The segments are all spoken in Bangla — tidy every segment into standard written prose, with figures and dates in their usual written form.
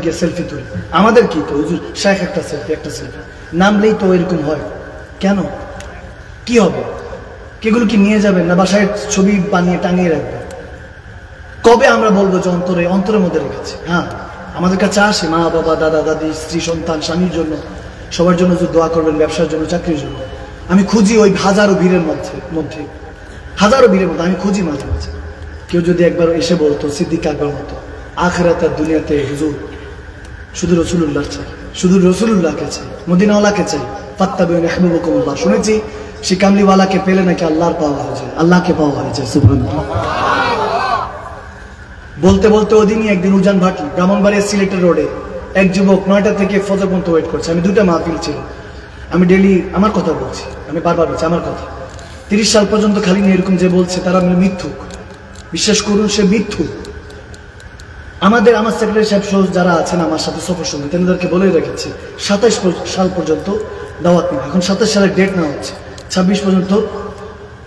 গিয়ে সেলফি তুলি। আমাদের কি তো হুজুর শেখ একটা সেলফি নামলেই তো এরকম হয়, কেন কি হবে? কেগুলো কি নিয়ে যাবেন না বাসায় ছবি বানিয়ে টাঙিয়ে রাখবেন? কবে আমরা বলবো যে অন্তরের মধ্যে রেখেছি? হ্যাঁ, আমাদের কাছে আসে মা বাবা দাদা দাদি স্ত্রী সন্তান স্বামীর জন্য, সবার জন্য যে দোয়া করবেন, ব্যবসার জন্য চাকরির জন্য। আমি খুঁজি ওই হাজারো ভিড়ের মধ্যে আমি খুঁজি মাঝে মাঝে কেউ যদি একবার এসে বলতো সিদ্দিক আকবর মতো আখিরাত আর দুনিয়াতে হুজুর শুধু রসুলুল্লাহ চাই, শুধু রসুলুল্লাহকে চাই, মদিনাওয়ালাকে চাই, ফাত্তাবিউন ইয়াহবিবুকুমুল্লাহ। শুনেছি সে কামলিওয়ালাকে পেলে নাকি আল্লাহকে পাওয়া হয়ে যায়। সুবহানাল্লাহ। বলতে বলতে ওদিনই একদিন উজান ভাটি ব্রাহ্মণবাড়িয়া সিলেটের রোডে এক যুবক 9টা থেকে ফজর পর্যন্ত ওয়েট করছে। আমি 2টা মাহফিল ছিল, আমি ডেলি আমার কথা বলছি, আমি বারবার বলছি আমার কথা। 30 সাল পর্যন্ত খালি নিয়ে এরকম যে বলছে তারা মিথ্যুক, বিশ্বাস করুন সে মিথ্যুক। আমার সেক্রেটারি সাহেব সহ যারা আছেন আমার সাথে সফর সঙ্গে তেনাদেরকে বলে রেখেছি 27 সাল পর্যন্ত দাওয়াত নেই। এখন 27 সালের ডেট নেওয়া হচ্ছে, 26 পর্যন্ত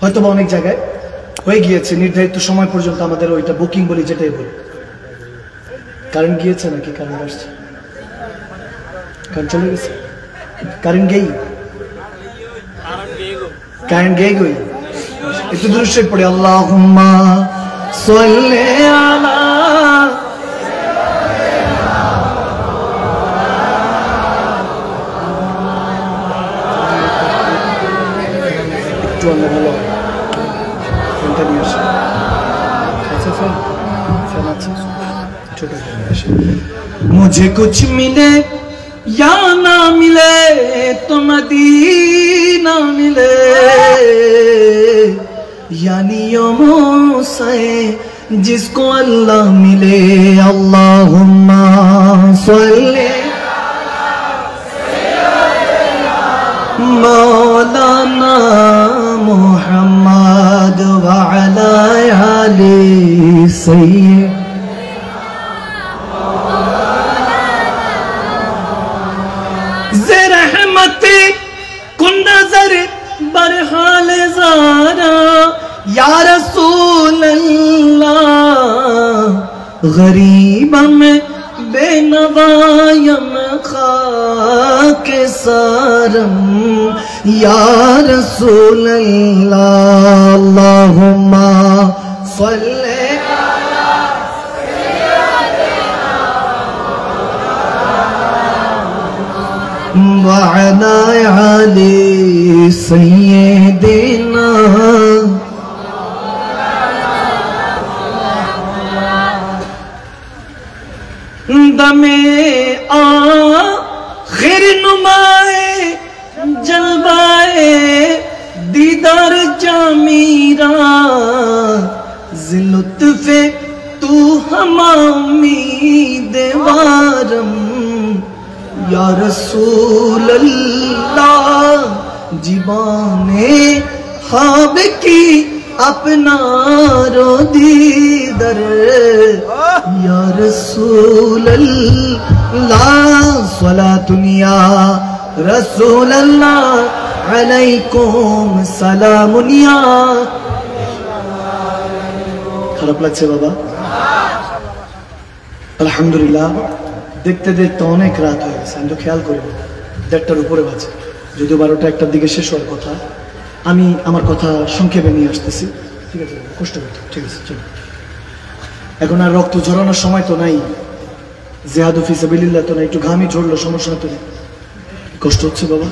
হয়তো বা অনেক জায়গায় হয়ে গিয়েছে, নির্ধারিত সময় পর্যন্ত আমাদের ওইটা বুকিং বলি, যেটাই বলি। কারেন্ট গিয়েছে নাকি কারেন্ট আসছে? কারেন্ট চলে গেছে? কারেন্ট গেই গই একটু দৃশ্যে পড়ে আল্লাহুম্মা সাল্লি আলা ভালো ফোনটা নিয়ে আসে। আচ্ছা ফোন আছে ছোট मुझे कुछ मिले या ना मिले तो मदीना मिले, यानी यो मूसा जिसको अल्लाह मिले। अल्लाहुम्मा सल्ली मौलाना मुहम्मद व अला आलि सय्यद बरहाल ज़ारा या रसूल अल्लाह, गरीब में बेनवायम खाके सारम या रसूल अल्लाह। अल्लाहुम्मा सल्ली वअला आलि सय्यदिना। दमे आखिर नुमाए जलवाए दीदार जामीरा, ज़िलुत्फ़े तू हमा उम्मीद वारम या रसूल अल्लाह। जीवाने ख्वाब की अपना रो दीदर या रसूल अल्लाह। सलातुन या रसूल अल्लाह अलैकुम सलामुन या। খারাপ লাগছে বাবা? আলহামদুলিল্লাহ। দেখতে দেখতে অনেক রাত হয়ে গেছে, আমি তো খেয়াল করি 1:30টার উপরে বাজে, যদিও 12টা 1টার দিকে শেষ হওয়ার কথা। আমি আমার কথা সংক্ষেপে নিয়ে আসতেছি, ঠিক আছে? কষ্ট করতে ঠিক আছে, চলো। এখন আর রক্ত ঝরানোর সময় তো নাই, জিহাদু ফি সাবিলিল্লাহ তো নাই, একটু ঘামই ঝরলো, সমস্যা তো নেই। কষ্ট হচ্ছে বাবা?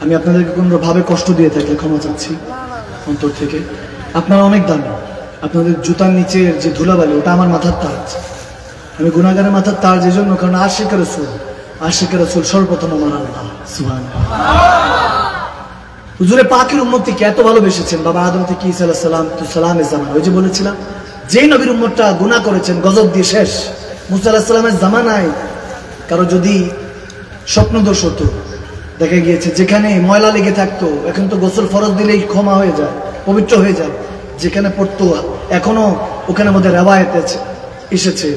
আমি আপনাদেরকে কোনোভাবে কষ্ট দিয়ে থাকলে ক্ষমা চাচ্ছি অন্তর থেকে। আপনারা অনেক দামি, আপনাদের জুতার নিচের যে ধুলাবালি ওটা আমার মাথার তাজ। আমি গুনাহগারের মাথার তার যে জন্য, কারণ আশিক রাসূল সর্বপ্রথম আমার আল্লাহ। সুবহানাল্লাহ। হুজুরে পাকের উম্মতকে এত ভালোবেসেছেন, বাবা আদম থেকে ঈসা আলাইহিস সালাম তো সালামের জামান। ওই যে বলেছিলাম যেই নবীর উম্মতটা গুনাহ করেছেন গজব দিয়ে শেষ। মুসা আলাইহিস সালামের জামানায় কারো যদি স্বপ্নদোষ হতো, দেখা গিয়েছে যেখানে ময়লা লেগে থাকতো, এখন তো গোসল ফরজ দিলেই ক্ষমা হয়ে যায়, পবিত্র হয়ে যায়। যেখানে পড়তো এখনো ওখানে মধ্যে রেওয়ায়েত এসেছে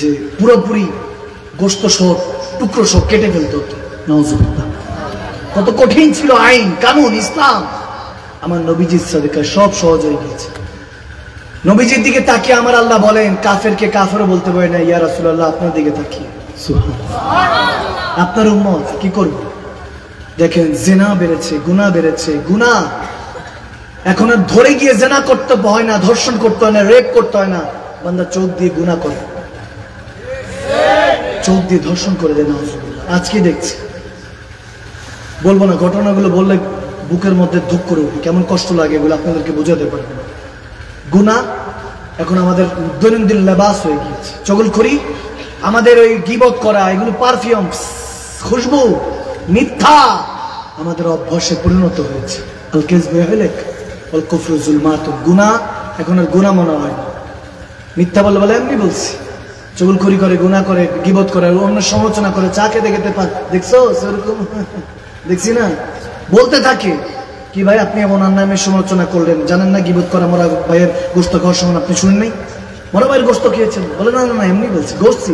যে পুরোপুরি গোশত সহ টুকরো সহ কেটে ফেলতে হতো। নাউজুবিল্লাহ। কত কঠিন ছিল আইন কানুন ইসলাম। আমার নবীজির সাদেকায় সব সহজ হয়ে গিয়েছে। নবীজির দিকে তাকিয়ে আমার আল্লাহ বলেন কাফেরকে কাফেরও বলতে পারে না, ইয়া রাসূলুল্লাহ আপনার দিকে তাকিয়ে। সুবহানাল্লাহ। আপনার উম্মত কি করবে? দেখেন জিনা বেড়েছে, গুনাহ বেড়েছে, গুনাহ এখন আর ধরে গিয়ে জিনা করতে হয় না, ধর্ষণ করতে হয় না, রেপ করতে হয় না, বান্দা চোখ দিয়ে গুনাহ করে, চোখ দিয়ে ধর্ষণ করে দেয়। আজকে দেখছি, বলবো না, ঘটনাগুলো বললে বুকের মধ্যে ধুক করে উঠবে, কেমন কষ্ট লাগে এগুলো আপনাদেরকে বোঝাতে পারবো না। গুনাহ এখন আমাদের দৈনন্দিন লেবাস হয়ে গিয়েছে। চগলখড়ি, আমাদের ওই গীবত করা, এগুলো পারফিউম, খুশবু, মিথ্যা আমাদের অভ্যাসে পরিণত হয়েছে। আল কিযবু ইয়াহলিক ওয়াল কুফরু যুলমাতুন। গুনাহ এখন আর গুনাহ মনে হয় না। মিথ্যা বলে বলে এমনি বলছি, চগলখড়ি করে, গুনাহ করে, গীবত করে, অন্য সমালোচনা করে, চা খেতে খেতে দেখছো সেরকম দেখছি না, বলতে থাকে কি ভাই আপনি এমন নামের সমালোচনা করলেন, জানেন না গীবত করা মরা ভাইয়ের গোশত খাওয়ার সময় আপনি শুনেন নাই? মরা ভাইয়ের গোশত খেয়েছেন? বলে না না না এমনি বলছি, গোশছি,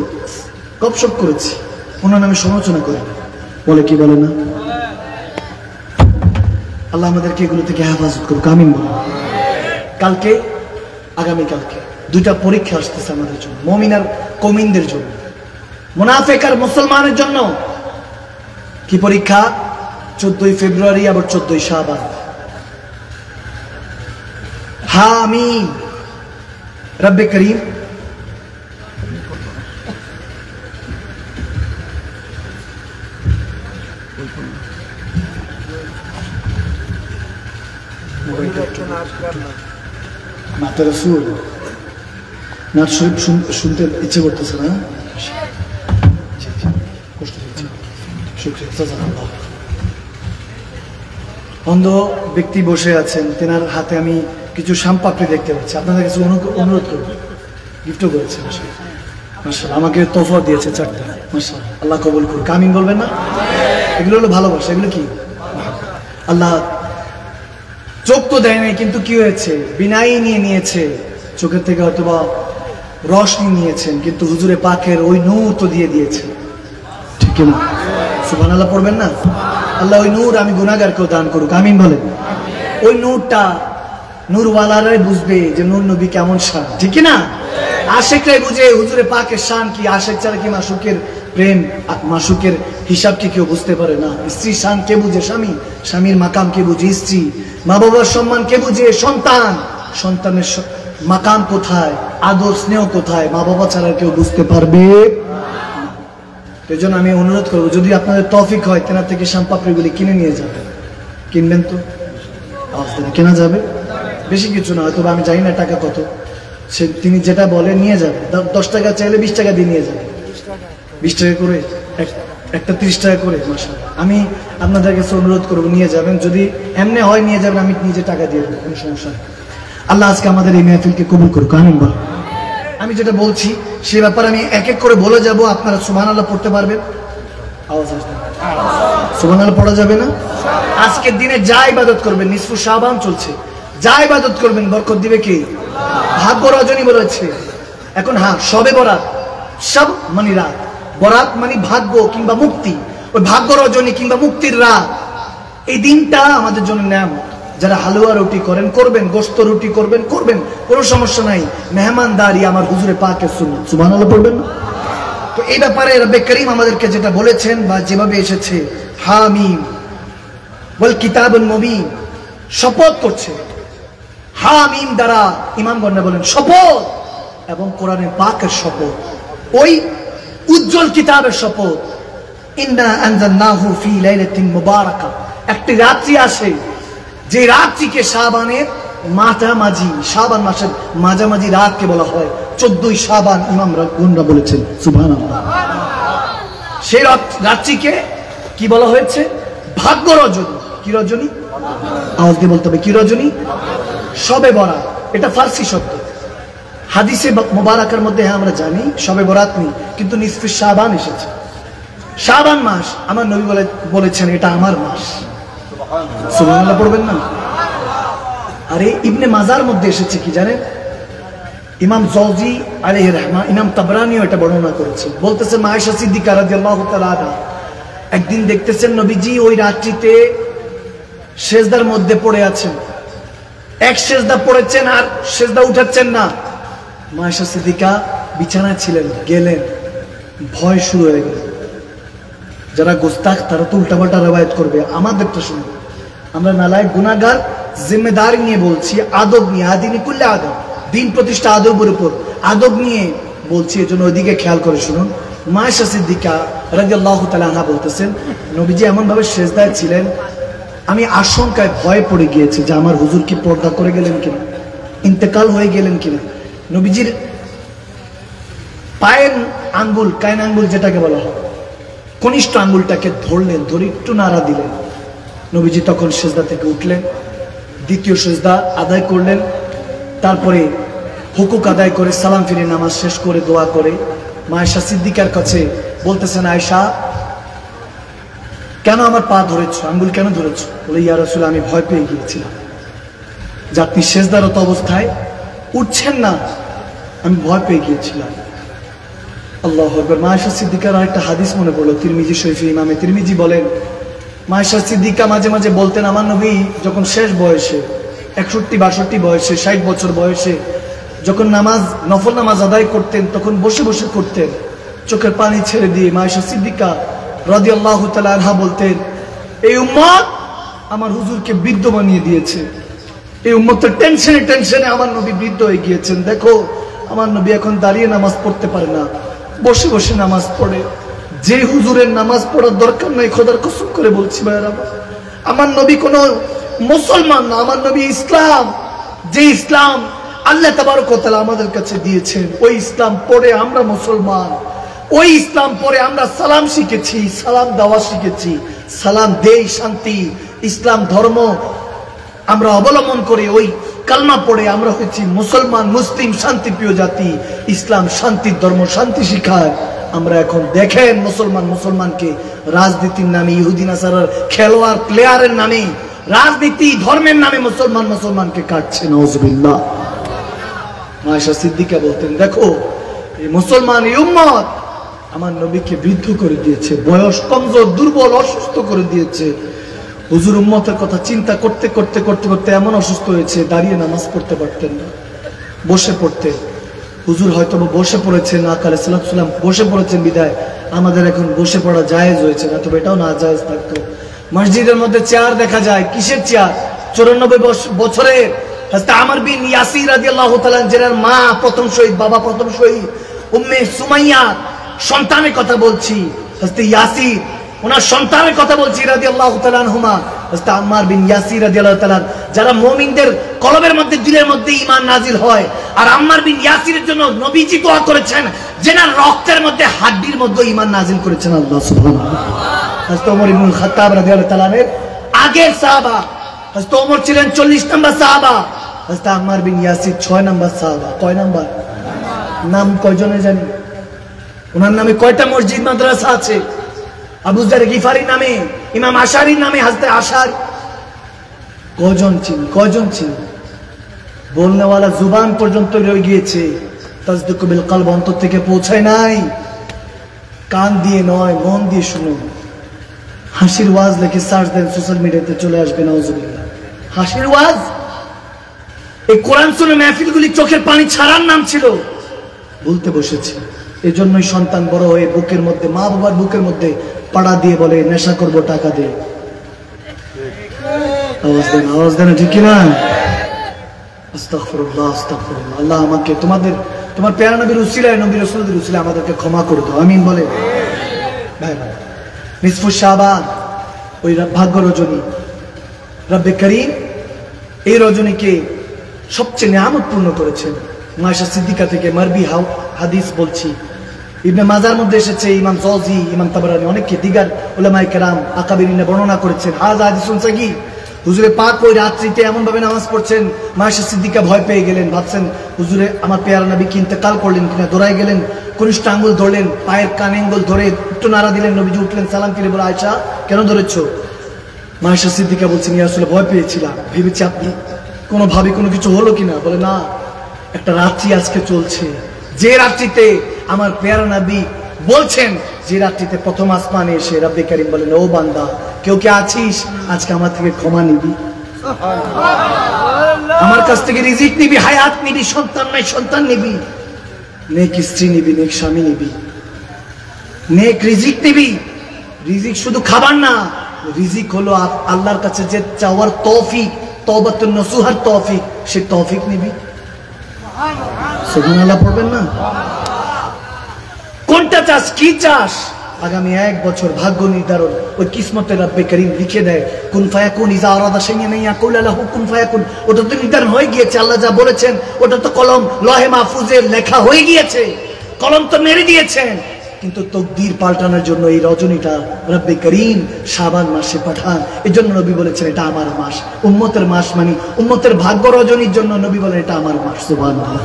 গপসপ করেছি, ওনার নামে সমালোচনা করে বলে, কি বলে না? আল্লাহ আমাদেরকে এগুলো থেকে হেফাজত করুক, আমিন বলুন। কালকে, আগামীকালকে দুইটা পরীক্ষা আসতেছে আমাদের জন্য, মুমিন আর কওমিনদের জন্য, মুনাফিক আর মুসলমানের জন্য। কি পরীক্ষা? 14 ফেব্রুয়ারি আবার 14 শাবান। হামিম। রব্বে করিম মাতা রাসূল নাচ শরীফ শুনতে ইচ্ছে করতেছে না? কষ্ট হচ্ছে। শুকরিয়া, জাযাকাল্লাহ। অন্ধ ব্যক্তি বসে আছেন, তেনার হাতে আমি কিছু শামপাপড়ি দেখতে পাচ্ছি, আপনাদের কাছে অনুরোধ করব, গিফটও করেছেন মাশাআল্লাহ, আমাকে তোহফা দিয়েছে 4টা, মাশাআল্লাহ, আল্লাহ কবুল করুক, আমিন বলবেন না? এগুলো হলো ভালোবাসা, এগুলো কি আল্লাহ চোখ তো দেয় নাই, কিন্তু কি হয়েছে, বিনাই নিয়ে নিয়েছে, চোখের থেকে হয়তোবা রশনি নিয়েছেন, কিন্তু হুজুরে পাকের ওই নূর তো দিয়ে দিয়েছেন, ঠিক না? সুবহানাল্লাহ পড়বেন না? আল্লাহ ওই নূর আমি গুনাহগারকেও দান করুক, আমিন বলেন। ওই নূরটা নূরওয়ালারাই বুঝবে যে নূর নবী কেমন শান, ঠিক না? আশিকরাই বুঝে হুজুরে পাকের শান কি, আশিক ছাড়া কি মাসুকের প্রেম, মাসুকের হিসাব কি কেউ বুঝতে পারে না? স্ত্রীর শান কে বুঝে? স্বামী। স্বামীর মাকাম কে বুঝে? স্ত্রী। মা বাবার সম্মান কে বুঝে? সন্তান। সন্তানের মাকাম কোথায়, আদর স্নেহ কোথায়, মা বাবা ছাড়া কেউ বুঝতে পারবে। এই জন্য আমি অনুরোধ করবো, যদি আপনাদের তৌফিক হয় তেনার থেকে শামপাপড়িগুলি কিনে নিয়ে যাবেন। কিনবেন তো? আওয়াজ দেন, কেনা যাবে? বেশি কিছু না, হয়তো আমি জানি না টাকা কত, সে তিনি যেটা বলে নিয়ে যাবে। 10 টাকা চাইলে 20 টাকা দিয়ে নিয়ে যাবে, 20 টাকা করে, একটা 30 টাকা করে। মাশাআল্লাহ, আমি আপনাদের কাছে অনুরোধ করবো নিয়ে যাবেন, যদি এমনি হয় নিয়ে যাবেন, আমি নিজে টাকা দিয়ে দেবো, কোনো সমস্যা নেই। আল্লাহ আজকে আমাদের এই মেহফিলকে কবুল করুক, আমিন বল। আমি যেটা বলছি সে ব্যাপারে আমি এক এক করে বলে যাব, আপনারা সুবহানাল্লাহ পড়তে পারবেন। আওয়াজ আসবে, সুবহানাল্লাহ পড়া যাবে না? আজকের দিনে যা ইবাদত করবেন, নিসফু শাবান চলছে, যা ইবাদত করবেন বরকত দিবে কে? ভাগ্য রজনী বলেছে। এখন হ্যাঁ, শবে বরাত, সব মানে রাত, বরাত মানে ভাগ্য কিংবা মুক্তি, ওই ভাগ্য রজনী কিংবা মুক্তির রাত, এই দিনটা আমাদের জন্য নেয়ামত। যারা হালুয়া রুটি করেন করবেন, গোশত রুটি করবেন করবেন, কোনো সমস্যা নাই, মেহমানদারি আমার হুজুরে পাকের সুন্নাত, সুবহানাল্লাহ পড়বেন না? তো এই ব্যাপারে রব্বে করিম আমাদেরকে যেটা বলেছেন বা যেভাবে এসেছে, হামিম ওয়াল কিতাবুল মুবিন, শপথ করছে হামিম দ্বারা, ইমামগণ বলেন শপথ, এবং কোরআনে পাকের শপথ, ওই উজ্জ্বল কিতাবের শপথ। ইন্না আনজালনাহু ফি লাইলাতিন মুবারাকা, একটি রাত্রি আসে যে রাত্রিকে শাবানের মাঝামাঝি, শাবান মাসের মাঝামাঝি রাতকে বলা হয় 14 শাবান, ইমামগণরা বলেছেন সুবহানাল্লাহ। সেই রাত্রিকে কি বলা হয়েছে? ভাগ্য রজনী। কি রজনী? আওয়াজ দিয়ে বলতে হবে, কি রজনী? শবে বরাত, এটা ফার্সি শব্দ। হাদিসে মুবারাকার মধ্যে হ্যাঁ আমরা জানি শবে বরাত নেই, কিন্তু নিসফে শাবান এসেছে। শাবান মাস আমার নবী বলেছেন এটা আমার মাস, সুবহানাল্লাহ পড়বেন না? আরে ইবনে মাজার মধ্যে এসেছে কি জানেন? ইমাম জওজি আলাইহির রাহমা, ইমাম তাবরানিও এটা বর্ণনা করেছে, বলতেছে আয়েশা সিদ্দিকা রাদিয়াল্লাহু তাআলা আনহা একদিন দেখতেছেন নবীজি ওই রাত্রিতে সেজদার মধ্যে পড়ে আছেন, এক সেজদা পড়েছেন আর সেজদা উঠাচ্ছেন না। মা আয়েশা সিদ্দিকা বিছানায় ছিলেন, গেলেন, ভয় শুরু হয়ে গেল। যারা গোস্তাখ তারা তো উল্টাপাল্টা রবায়ত করবে, আমাদেরটা শুনবে। আমরা নালায়েক গুনাহগার, জিম্মেদারি নিয়ে বলছি, আদব নিয়ে, আদিনী কুল্লে আদব, দিন প্রতিষ্ঠা আদবের উপর, আদব নিয়ে বলছি, এজন্য ওইদিকে খেয়াল করে শুনুন। মা আয়েশা সিদ্দিকা রাদিয়াল্লাহু তাআলা আনহা বলতেছেন, নবীজি এমন ভাবে সেজদায় ছিলেন, আমি আশঙ্কায় ভয়ে পড়ে গিয়েছি যে আমার হুজুর কি পর্দা করে গেলেন কিনা, ইন্তেকাল হয়ে গেলেন কিনা। নবীজির পায়ের আঙ্গুল, কাইন আঙ্গুল যেটাকে বলা হয়, কনিষ্ঠ আঙ্গুলটাকে ধরলেন, ধরে একটু নাড়া দিলেন। নবীজি তখন সেজদা থেকে উঠলেন, দ্বিতীয় সেজদা আদায় করলেন, তারপরে হুকুক আদায় করে সালাম ফিরে নামাজ শেষ করে দোয়া করে মা আয়েশা সিদ্দিকার কাছে বলতেছেন, আয়েশা কেন আমার পা ধরেছ, আঙ্গুল কেন ধরেছ? বলে, ইয়া রাসূলুল্লাহ, আমি ভয় পেয়ে গিয়েছিলাম যে আপনি সেজদারত অবস্থায় উঠছেন না, আমি ভয় পেয়ে গিয়েছিলাম। আল্লাহু আকবার। মা আয়েশা সিদ্দিকার আরেকটা হাদিস মনে পড়লো, তিরমিজি শরীফে ইমামে তিরমিজি বলেন, মা আয়েশা সিদ্দিকা মাঝে মাঝে বলতেন, আমার নবী যখন শেষ বয়সে 61-62 বয়সে, 60 বছর বয়সে যখন নামাজ, নফল নামাজ আদায় করতেন, তখন বসে বসে করতেন, চোখের পানি ছেড়ে দিয়ে মা আয়েশা সিদ্দিকা রাদিয়াল্লাহু তাআলা আনহা বলতেন, এই উম্মত আমার হুজুরকে বৃদ্ধ বানিয়ে দিয়েছে, এই উম্মতের টেনশনে টেনশনে আমার নবী বৃদ্ধ হয়ে গিয়েছেন। দেখো আমার নবী এখন দাঁড়িয়ে নামাজ পড়তে পারে না, বসে বসে নামাজ পড়ে। যে হুজুরের নামাজ পড়ার দরকার নাই, খোদার কসম করে বলছি ভাইরা, আমার নবী কোনো মুসলমান না, আমার নবী ইসলাম, যে ইসলাম আল্লাহ তাবারক ওয়া তাআলা আমাদের কাছে দিয়েছেন, ওই ইসলাম পড়ে আমরা মুসলমান, ওই ইসলাম পড়ে আমরা সালাম শিখেছি, সালাম দেওয়া শিখেছি, সালাম দেই শান্তি, ইসলাম ধর্ম আমরা অবলম্বন করে ওই কালমা পড়ে আমরা হয়েছি মুসলমান, মুসলিম, শান্তিপ্রিয় জাতি। ইসলাম শান্তির ধর্ম, শান্তি শিখায়। আমরা এখন দেখেন মুসলমানকে রাজনীতির নামে, ইহুদি নাসারার খেলোয়াড় প্লেয়ারের নামে, রাজনীতি ধর্মের নামে মুসলমানকে কাটছে। নাউজুবিল্লাহ। মা আয়েশা সিদ্দিকা বলতেন, দেখো এই মুসলমান, এই উম্মত আমার নবীকে বৃদ্ধ করে দিয়েছে, বয়স কমজোর, দুর্বল, অসুস্থ করে দিয়েছে। হুজুর উম্মতের কথা চিন্তা করতে করতে করতে করতে এমন অসুস্থ হয়েছে, দাঁড়িয়ে নামাজ পড়তে পারতেন না, বসে পড়তেন। হুজুর হয়তো বসে পড়েছেন, আকা আলাইহিস সালাম বসে পড়েছেন বিদায় আমাদের এখন বসে পড়া জায়েজ হয়েছে না, তবে এটাও না জায়েজ থাকতো। মসজিদের মধ্যে চেয়ার দেখা যায়, কিসের চেয়ার? 94 বছরের হযরত আমর বিন ইয়াসির রাদিয়াল্লাহু তাআলা, যার মা প্রথম শহীদ, বাবা প্রথম শহীদ, উম্মে সুমাইয়া সন্তানের কথা বলছি, হযরত ইয়াসির ওনার সন্তানের কথা বলছি রাদিয়াল্লাহু তাআলা আনহুমা, হযরত আম্মার বিন ইয়াসির রাদিয়াল্লাহু তাআলা, যারা মুমিনদের কলবের মধ্যে, দিলের মধ্যে ঈমান নাজিল হয়। আর আম্মার বিন ইয়াসিরের জন্য নবীজি দোয়া করেছেন, যেনার রক্তের মধ্যে, হাড্ডির মধ্যে ঈমান নাজিল করেছেন আল্লাহ সুবহানাহু ওয়া তাআলা। হযরত ওমর ইবনুল খাত্তাব রাদিয়াল্লাহু তাআলা এর আগের সাহাবা, হযরত ওমর ছিলেন 40 নম্বর সাহাবা, হযরত আম্মার বিন ইয়াসির 6 নম্বর সাহাবা। কয় নাম্বার? নাম কয়জনের জানি? ওনার নামে কয়টা মসজিদ মাদ্রাসা আছে? আবু যার গিফারি নামে, ইমাম আশারির নামে হযরত আশার। কয়জন চিনি? বলনেওয়ালা জুবান পর্যন্ত রয়ে গিয়েছে, তাসদিকু বিল কলব, অন্তর থেকে পৌঁছায় নাই। কান দিয়ে নয়, মন দিয়ে শুনুন। হাসির ওয়াজ লিখে সার্চ দেন, সোশ্যাল মিডিয়াতে চলে আসবে। নাউজুবিল্লাহ। হাসির ওয়াজ, এই কোরআন শুনে মাহফিলগুলি চোখের পানি ছাড়ার নাম ছিল, বলতে বসেছে। এজন্যই সন্তান বড় হয়ে বুকের মধ্যে, মা বাবার বুকের মধ্যে পাড়া দিয়ে বলে, নেশা করবো টাকা দিয়ে। আওয়াজ দেন ঠিক কিনা? আস্তাগফিরুল্লাহ, আস্তাগফিরুল্লাহ। আল্লাহ আমাকে তোমার প্যারা নবীর উসিলায়, নবী রাসূলদের উসিলায় আমাদেরকে ক্ষমা করে দাও, আমিন বলে। ভাই নিসফু শাবান, ওই ভাগ্য রজনী, রব্বে করিম এই রজনীকে সবচেয়ে নিয়ামতপূর্ণ করেছেন। মা আয়েশা সিদ্দিকা থেকে মারবি হাদিস বলছি, ইবনে মাজার মধ্যে এসেছে, ইমাম জওজি, ইমাম তাবরানী, অনেকে দিগার উলামায়ে কেরাম আকাবিরিনে বর্ণনা করেছেন। হাযা হাদিসুন সহিহ। হুজুরে পাক ওই রাত্রিতে এমন ভাবে নামাজ পড়ছেন, মা আয়েশা সিদ্দিকা ভয় পেয়ে গেলেন, ভাবছেন হুজুরে আমার পেয়ারা নবী কি ইন্তেকাল করলেন কিনা। দৌড়াই গেলেন, কনিষ্ঠ আঙ্গুল ধরলেন, পায়ের কানে আঙ্গুল ধরে একটু নাড়া দিলেন। নবীজি উঠলেন, সালাম ফিরে বলে, আয়েশা কেন ধরেছো? মা আয়েশা সিদ্দিকা বলছেন, ইয়া রাসূলুল্লাহ, ভয় পেয়েছিলাম, ভেবেছি আপনি কোনোভাবে কোনো কিছু হলো কিনা। বলে, না, একটা রাত্রি আজকে চলছে, যে রাত্রিতে আমার পেয়ারা নবী বলছেন, যে রাত্রিতে প্রথম আসমানে এসে রব্বে করিম বলেন, ও বান্দা, কেউ কে আছিস, আজকে আমার থেকে ক্ষমা নিবি। আমার কাছ থেকে রিজিক নিবি, হায়াত নিবি, সন্তান নাই সন্তান নিবি, নেক স্ত্রী নিবি, নেক স্বামী নিবি, নেক রিজিক নিবি। রিজিক শুধু খাবার না, রিজিক হলো আল্লাহর কাছে যে চাওয়ার তৌফিক, তওবাতুন নসুহার তৌফিক, সে তৌফিক নিবি। সুবহানাল্লাহ পড়বেন না? কোনটা চাস, কি চাস? আগামী 1 বছর ভাগ্য নির্ধারণ ওই কিসমতে রব্বে করিম লিখে দেয়। কুন ফায়াকুন, ইজা আরাদা শাইআন ইয়াকুল লাহু কুন ফায়াকুন। ওটা তো নির্ধারণ হয়ে গিয়েছে, আল্লাহ যা বলেছেন ওটা তো কলম লহে মাহফুজে লেখা হয়ে গিয়েছে, কলম তো মেরে দিয়েছেন। কিন্তু তকদির পাল্টানোর জন্য এই রজনীটা রব্বে করিম শাবান মাসে পাঠান। এই জন্য নবী বলেছেন এটা আমার মাস, উম্মতের মাস, মানে উম্মতের ভাগ্য রজনীর জন্য নবী বলেন এটা আমার মাস। সুবহানাল্লাহ।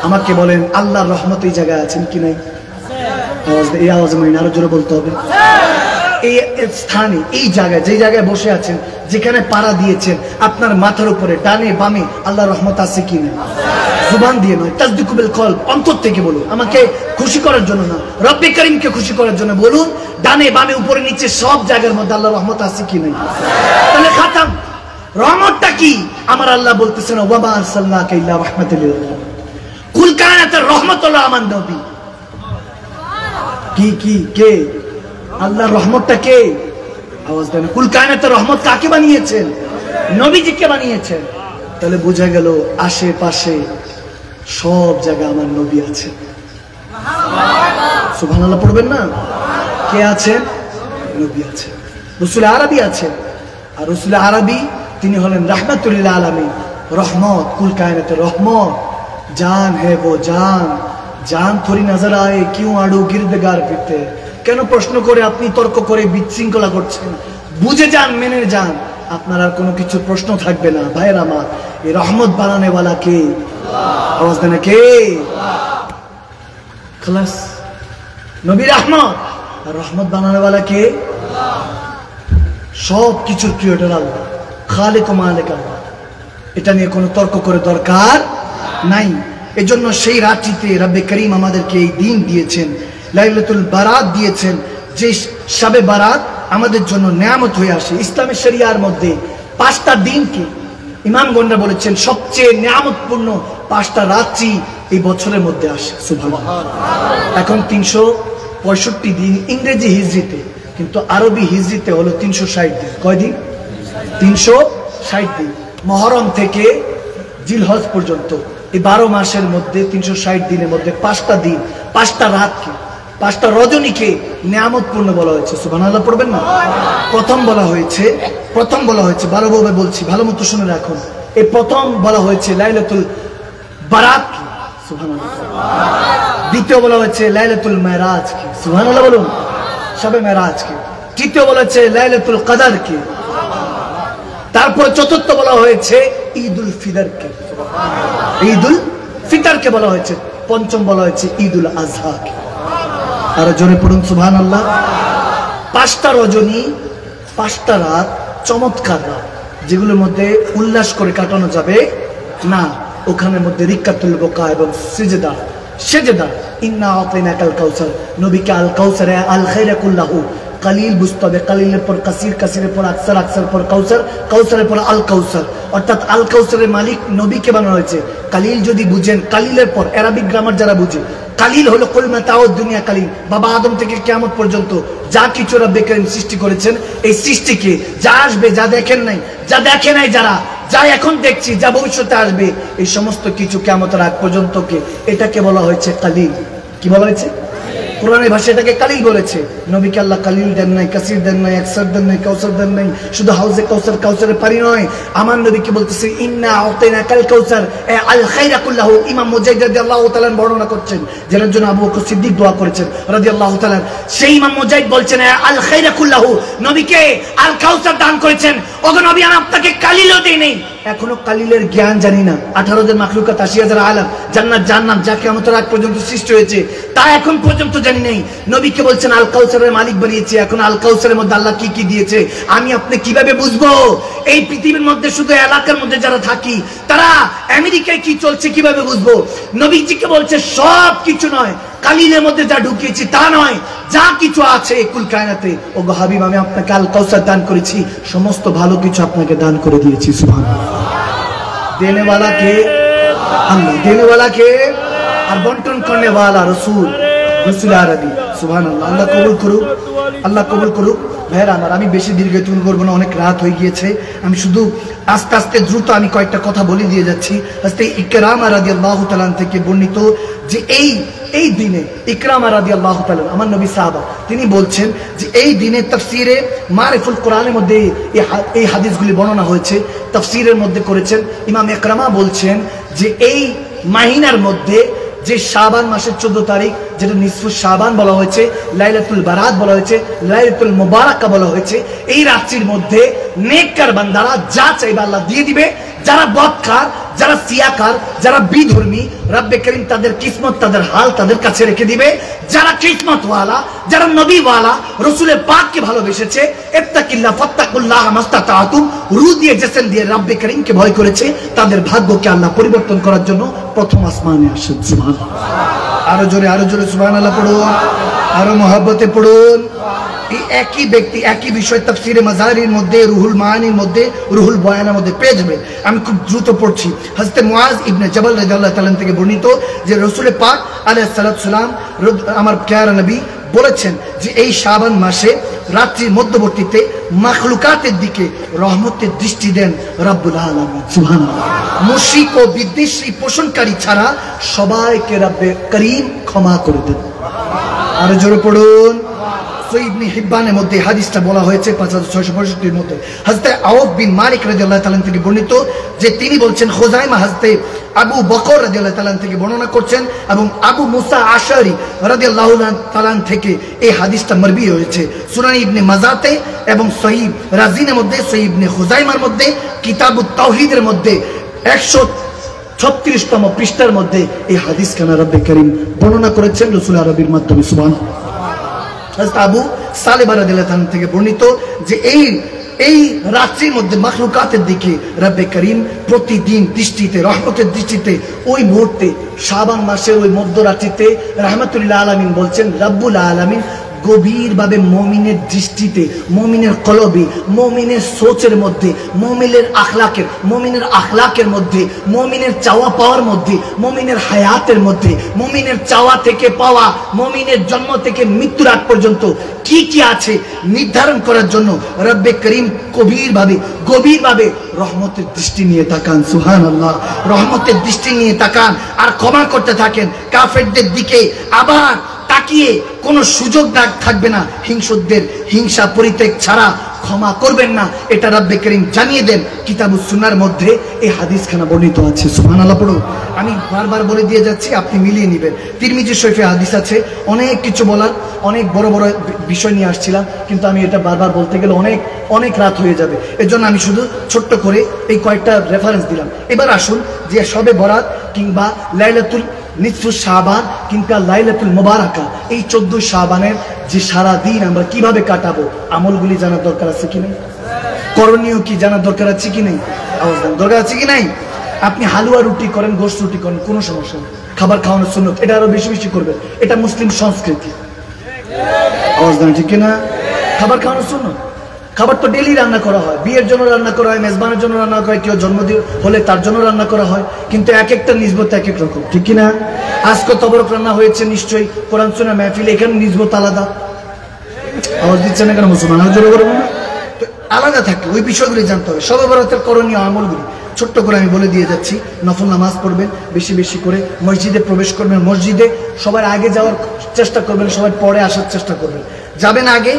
আমাকে বলেন আল্লাহর রহমত এই জায়গায় আছেন কি নাই? এই আওয়াজ মাইন আরো জোরে বলতে হবে। এই স্থানে, এই জায়গায়, যে জায়গায় বসে আছেন, যেখানে পাড়া দিয়েছেন, আপনার মাথার উপরে ডানে বামে আল্লাহর রহমত আছে কি না? জুবান দিয়ে নয়, তাসদিকু বিল কলব, অন্তর থেকে বলুন। আমাকে খুশি করার জন্য না, রব্বে করিমকে খুশি করার জন্য বলুন। ডানে বামে উপরে নিচে সব জায়গার মধ্যে আল্লাহর রহমত আছে কি নাই? তাহলে খাতাম। রহমতটা কি? আমার আল্লাহ বলতেছেন ওয়া মা আরসালনাকা ইল্লা রাহমাতাল লিল আলামিন। কুল কায়নাতের রহমত হলো আমার নবী। কি কি কে? আল্লাহর রহমতটা কে? আওয়াজ দেন। কুল কায়নাতের রহমত কাকে বানিয়েছেন? নবীজিকে বানিয়েছেন। তাহলে বোঝা গেল আশেপাশে সব জায়গায় আমার নবী আছে। সুবহানাল্লাহ পড়বেন না? কে আছেন? নবী আছে। রাসূল আরবি আছে, আর রাসূল আরবি তিনি হলেন রাহমাতুল লিল আলামিন, রহমত, কুল কায়নাতের রহমত। জান है वो জান, জান থোড়ি নজর আয়ে কিউ আড়ু গিরদগার ফিরতে। কেন প্রশ্ন করে আপনি তর্ক করে বিশৃঙ্খলা করছেন? বুঝে যান, মেনে যান, আপনার আর কোনো কিছু প্রশ্ন থাকবে না। ভাইয়ের আমার, এই রহমত বানানে वाला কে? আওয়াজ দেন কে? খালাস, নবী রহমত। আর রহমত বানানে वाला কে? সব কিছুর ক্রিয়েটর আল্লাহ, খালিক ও মালিক আল্লাহ। এটা নিয়ে কোনো তর্ক করে দরকার নাই। এজন্য সেই রাত্রিতে রব্বে করিম আমাদেরকে এই দিন দিয়েছেন, লাইলাতুল বারাত দিয়েছেন, যে শবে বারাত আমাদের জন্য নিয়ামত হয়ে আসে। ইসলামের শরিয়ার মধ্যে 5টা দিনকে ইমামগণরা বলেছেন সবচেয়ে নিয়ামতপূর্ণ 5টা রাত্রি এই বছরের মধ্যে আসে। সুবহানাল্লাহ। এখন 365 দিন ইংরেজি হিজরিতে, কিন্তু আরবি হিজরিতে হলো 360 দিন। কয় দিন? 360 দিন। মহরম থেকে জিলহজ পর্যন্ত এই 12 মাসের মধ্যে 360 দিনের মধ্যে 5টা দিন, 5টা রাতকে, 5টা রজনীকে নিয়ামতপূর্ণ বলা হয়েছে। সুবহানাল্লাহ পড়বেন না? প্রথম বলা হয়েছে ভালোভাবে বলছি, ভালো মতো শুনে রাখুন। এই প্রথম বলা হয়েছে লাইলাতুল বারাত কে। সুবহানাল্লাহ। দ্বিতীয় বলা হয়েছে লাইলাতুল মেরাজ কে। সুবহানাল্লাহ বলুন। শবে মেরাজ কে। তৃতীয় বলা হয়েছে লাইলাতুল কদর কে। তারপর চতুর্থ বলা হয়েছে ঈদুল ফিতর কে। ঈদুল ফিতর কে বলা হয়েছে। পঞ্চম বলা হয়েছে ঈদুল আজহা কে। আর জোরে পড়ুন সুবহানাল্লাহ। 5টা রজনী, 5টা রাত, চমৎকার রাত, যেগুলোর মধ্যে উল্লাস করে কাটানো যাবে না। ওখানের মধ্যে রিক্কাতুল বুকা এবং সেজদা। ইন্না আতাইনাকাল কাউসার, নবীকে আল কাউসার, আল খায়রা কুল্লাহু। কালিল বুঝতে হবে, কালিলের পর কাসির, কাসিরের পর আকসার, আকসার পর কাউসার, কাউসারের পর আল কাউসার। অর্থাৎ আল কাউসারের মালিক নবীকে বানানো হয়েছে। কালিল যদি বুঝেন, কালিলের পর অ্যারাবিক গ্রামার যারা বুঝে, কালিল হলো কলমা তাও দুনিয়া কালিল। বাবা আদম থেকে কিয়ামত পর্যন্ত যা কিছু রব্বে করিম সৃষ্টি করেছেন, এই সৃষ্টিকে যা আসবে, যা দেখেন নাই, যা দেখে নাই যারা, যা এখন দেখছি, যা ভবিষ্যতে আসবে, এই সমস্ত কিছু কিয়ামতের আগ পর্যন্ত কে, এটাকে বলা হয়েছে কালিল। কি বলা হয়েছে? কোরআনের ভাষায় এটাকে কালিল বলেছে। নবীকে আল্লাহ কালিল দেন নাই, কাসির দেন নাই, আকসার দেন নাই, কাউসার দেন নাই। শুধু হাউজে কাউসার, কাউসারের পারি নয়, আমার নবীকে বলতেছে ইন্না আতাইনাকাল কাউসার, আল খায়রা কুল্লাহু। ইমাম মুজাহিদ রাদিয়াল্লাহু তাআলা বর্ণনা করছেন, যার জন্য আবু বকর সিদ্দিক দোয়া করেছেন রাদিয়াল্লাহু তাআলা। সেই ইমাম মুজাহিদ বলছেন আল খায়রা কুল্লাহু, নবীকে আল কাউসার দান করেছেন। ওগো নবী, আমি আপনাকে কালিলও দেই নাই, এখনো কালিলের জ্ঞান জানি না। 18,000 মাখলুকাত, 80,000 আলাম, জান্নাত জাহান্নাম যা কিয়ামতের আগ পর্যন্ত সৃষ্টি হয়েছে তা এখন পর্যন্ত জানি নাই। নবীকে বলছেন আল কাউসারের মালিক বানিয়েছে। এখন আল কাউসারের মধ্যে আল্লাহ কি কি দিয়েছে আমি আপনি কিভাবে বুঝবো? এই পৃথিবীর মধ্যে শুধু এলাকার মধ্যে যারা থাকি, তারা আমেরিকায় কি চলছে কিভাবে বুঝবো? নবীজিকে বলছে সব কিছু নয়, কালিলের মধ্যে যা ঢুকিয়েছি তা নয়, যা কিছু আছে কুল কায়নাতে। ও গো হাবিব, আমি আপনাকে আল কাউসার দান করেছি, সমস্ত ভালো কিছু আপনাকে দান করে দিয়েছি। সুবহানাল্লাহ। देने वाला के अल्लाह, देने वाला के और बंटन करने वाला रसूल रसूल আরবি। সুবহানাল্লাহ। আল্লাহ কবুল করুক, আল্লাহ কবুল করুক। ভাইরা আমার, আমি বেশি দীর্ঘায়িত করবো না, অনেক রাত হয়ে গিয়েছে। আমি শুধু আস্তে আস্তে দ্রুত আমি কয়েকটা কথা বলে দিয়ে যাচ্ছি। আস্তে ইকরামা রাদিয়াল্লাহু তাআলা থেকে বর্ণিত যে এই দিনে ইকরামা রাদিয়াল্লাহু তাআলা আমার নবী সাহাবা, তিনি বলছেন যে এই দিনে তাফসিরে মারিফুল কোরআনের মধ্যে এই হাদিসগুলি বর্ণনা হয়েছে, তাফসিরের মধ্যে করেছেন। ইমাম ইকরামা বলছেন যে এই মাহিনার মধ্যে যে শাবান মাসের 14 তারিখ, যেটা নিসফু শাবান বলা হয়েছে, লাইলাতুল বারাত বলা হয়েছে, লাইলাতুল মুবারাকা বলা হয়েছে, এই রাত্রির মধ্যে নেককার বান্দারা যা চাইবে আল্লাহ দিয়ে দিবে। যারা বদকার, যারা সিয়াকার, যারা বিধর্মী, রব্বে করিম তাদের কিসমত, তাদের হাল তাদের কাছে রেখে দিবে। যারা কিসমতওয়ালা, যারা নবীওয়ালা, রসুলের পাককে ভালোবেসেছে, ইত্তাকিল্লাহ ফাত্তাকুল্লাহ মাস্তাতাতুম, রু দিয়ে জেসেন দিয়ে রব্বে করিমকে ভয় করেছে, তাদের ভাগ্যকে আল্লাহ পরিবর্তন করার জন্য প্রথম আসমানে আসেন। সুবহানাল্লাহ। আরো জোরে সুবহানাল্লাহ পড়ুন, আরো মহব্বতে পড়ুন। এই একই ব্যক্তি একই বিষয় তাফসিরে মাজারির মধ্যে, রুহুল মাআনির মধ্যে, রুহুল বয়ানের মধ্যে পেয়ে যাবে। আমি খুব দ্রুত পড়ছি। হযরত মুআজ ইবনে জাবাল রাদিয়াল্লাহু তাআলা থেকে বর্ণিত যে রাসূল পাক আলাইহিস সালাতু সালাম আমার প্যারা নবী বলেছেন যে এই শাবান মাসে রাত্রির মধ্যবর্তীতে মাখলুকাতের দিকে রহমতের দৃষ্টি দেন রব্বুল আলামিন। সুবহানাল্লাহ। মুশরিক ও বিদ্বেষী পোষণকারী ছাড়া সবাইকে রব্বে করিম ক্ষমা করে দেন। আরো জোরে পড়ুন। ইবনে হিব্বানের মধ্যে হাদিসটা বলা হয়েছে 5665 এর মধ্যে। হযরত আউফ বিন মালিক রাদিয়াল্লাহু তাআলা থেকে বর্ণিত যে তিনি বলছেন, খুযাইমা হযরত আবু বকর রাদিয়াল্লাহু তাআলা থেকে বর্ণনা করছেন এবং আবু মুসা আশআরী রাদিয়াল্লাহু তাআলা থেকে এই হাদিসটা মারবি হয়েছে সুনান ইবনে মাজাতে এবং সহিহ রাজিনের মধ্যে, সহিহ ইবনে খুযাইমার মধ্যে, কিতাবুত তাওহীদের মধ্যে 136তম পৃষ্ঠার মধ্যে এই হাদিস খানা রব্বে করিম বর্ণনা করেছেন রাসূল আরবির মাধ্যমে। সুবহানাল্লাহ। হযরত আবু সালেবা রাদিয়াল্লাহু তাআলা থেকে বর্ণিত যে এই রাত্রির মধ্যে মাখলুকাতের দিকে রব্বে করিম প্রতিদিন দৃষ্টিতে, রহমতের দৃষ্টিতে, ওই মুহূর্তে শাবান মাসের ওই মধ্যরাত্রিতে রাহমাতুল্লাহ আলামিন বলছেন রব্বুল আলামিন গভীরভাবে মুমিনের দৃষ্টিতে, মুমিনের কলবে, মুমিনের সোচের মধ্যে, মুমিনের আখলাকের মধ্যে, মুমিনের চাওয়া পাওয়ার মধ্যে, মুমিনের হায়াতের মধ্যে, মুমিনের চাওয়া থেকে পাওয়া, মুমিনের জন্ম থেকে মৃত্যুর আগ পর্যন্ত কি কি আছে নির্ধারণ করার জন্য রব্বে করিম গভীরভাবে রহমতের দৃষ্টি নিয়ে তাকান। সুবহানাল্লাহ। রহমতের দৃষ্টি নিয়ে তাকান আর ক্ষমা করতে থাকেন কাফেরদের দিকে। আবার তাকিয়ে কোনো সুযোগ থাকবে না হিংসুকদের, হিংসা পরিত্যাগ ছাড়া ক্ষমা করবেন না, এটা রব্বে করিম জানিয়ে দেন। কিতাবুস সুন্নাহর মধ্যে এই হাদিসখানা বর্ণিত আছে। সুবহানাল্লাহ পড়ুন। আমি বারবার বলে দিয়ে যাচ্ছি, আপনি মিলিয়ে নেবেন। তিরমিজি শরীফে হাদিস আছে, অনেক কিছু বলার, অনেক বড় বড় বিষয় নিয়ে আসছিলাম, কিন্তু আমি এটা বারবার বলতে গেলে অনেক রাত হয়ে যাবে। এজন্য আমি শুধু ছোট্ট করে এই কয়েকটা রেফারেন্স দিলাম। এবার আসুন যে শবে বরাত কিংবা লাইলাতুল নিসফু শাবান কিংবা লাইলাতুল মুবারাকা, এই 14 শাবানের যে সারা দিন আমরা কিভাবে কাটাবো, আমলগুলি জানার দরকার আছে কি নেই? করণীয় কি জানার দরকার আছে কি নেই? দরকার আছে কি নাই? আপনি হালুয়া রুটি করেন, গোশত রুটি করেন, কোনো সমস্যা নেই। খাবার খাওয়ানোর সুন্নাত, এটা আরো বেশি বেশি করবেন। এটা মুসলিম সংস্কৃতি। আওয়াজ দেন ঠিক না? খাবার খাওয়ানোর সুন্নাত। খাবার তো ডেইলি রান্না করা হয়, বিয়ের জন্য রান্না করা হয়, মেজবানের জন্য রান্না করা হয়, কেউ জন্মদিন হলে তার জন্য রান্না করা হয়, কিন্তু এক একটা নিসবত এক এক রকম, ঠিক কিনা? আজকে তবরক রান্না হয়েছে নিশ্চয়ই কোরআন শোনা মাহফিল, এখানে নিসবত আলাদা। আওয়াজ দিচ্ছে না কেন মুসলমান? তো আলাদা থাকে, ওই বিষয়গুলি জানতে হবে। শবে বরাতের করণীয় আমলগুলি ছোট্ট করে আমি বলে দিয়ে যাচ্ছি। নফল নামাজ পড়বেন বেশি বেশি করে, মসজিদে প্রবেশ করবেন, মসজিদে সবার আগে যাওয়ার চেষ্টা করবেন, সবার পরে আসার চেষ্টা করবেন। যাবেন আগে,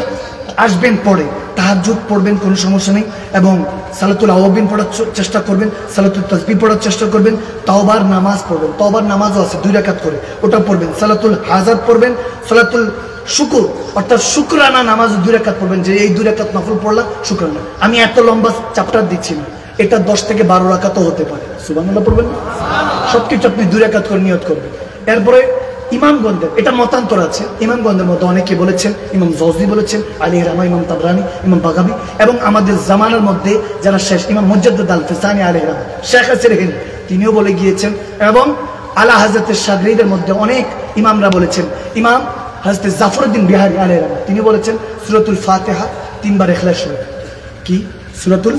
আসবেন পরে। তাহাজ্জুদ পড়বেন, কোনো সমস্যা নেই, এবং সালাতুল আওয়াবিন পড়ার চেষ্টা করবেন, সালাতুল তাসবিহ পড়ার চেষ্টা করবেন, তাওবার নামাজ পড়বেন। তাওবার নামাজও আছে 2 রাকাত করে, ওটা পড়বেন। সালাতুল হাজাত পড়বেন, সালাতুল শুকুর অর্থাৎ শুকরানা নামাজ 2 রাকাত পড়বেন, যে এই 2 রাকাত নফল পড়লাম শুকরানা। আমি এত লম্বা চ্যাপ্টার দিচ্ছি না, এটা 10 থেকে 12 রাকাতও হতে পারে। সুবহানাল্লাহ পড়বেন। সবকিছু আপনি 2 রাকাত করে নিয়ত করবেন। এরপরে ইমামগণদের এটা মতান্তর আছে। ইমামগণদের মধ্যে অনেকে বলেছেন, ইমাম জওজি বলেছেন, আলী রামা, ইমাম তাবরানি, ইমাম বাগাবি, এবং আমাদের জামানার মধ্যে যারা শেষ ইমাম মুজাদ্দিদ আল ফিসানি আলী রামা, শেখ হাসির হিন্দ, তিনিও বলে গিয়েছেন, এবং আলা হযরতের শাগরিদের মধ্যে অনেক ইমামরা বলেছেন। ইমাম হযরত জাফরউদ্দিন বিহারী আলাইহিস সালাম তিনি বলেছেন সূরাতুল ফাতিহা 3 বার ইখলাস শরীফ। কি? সূরাতুল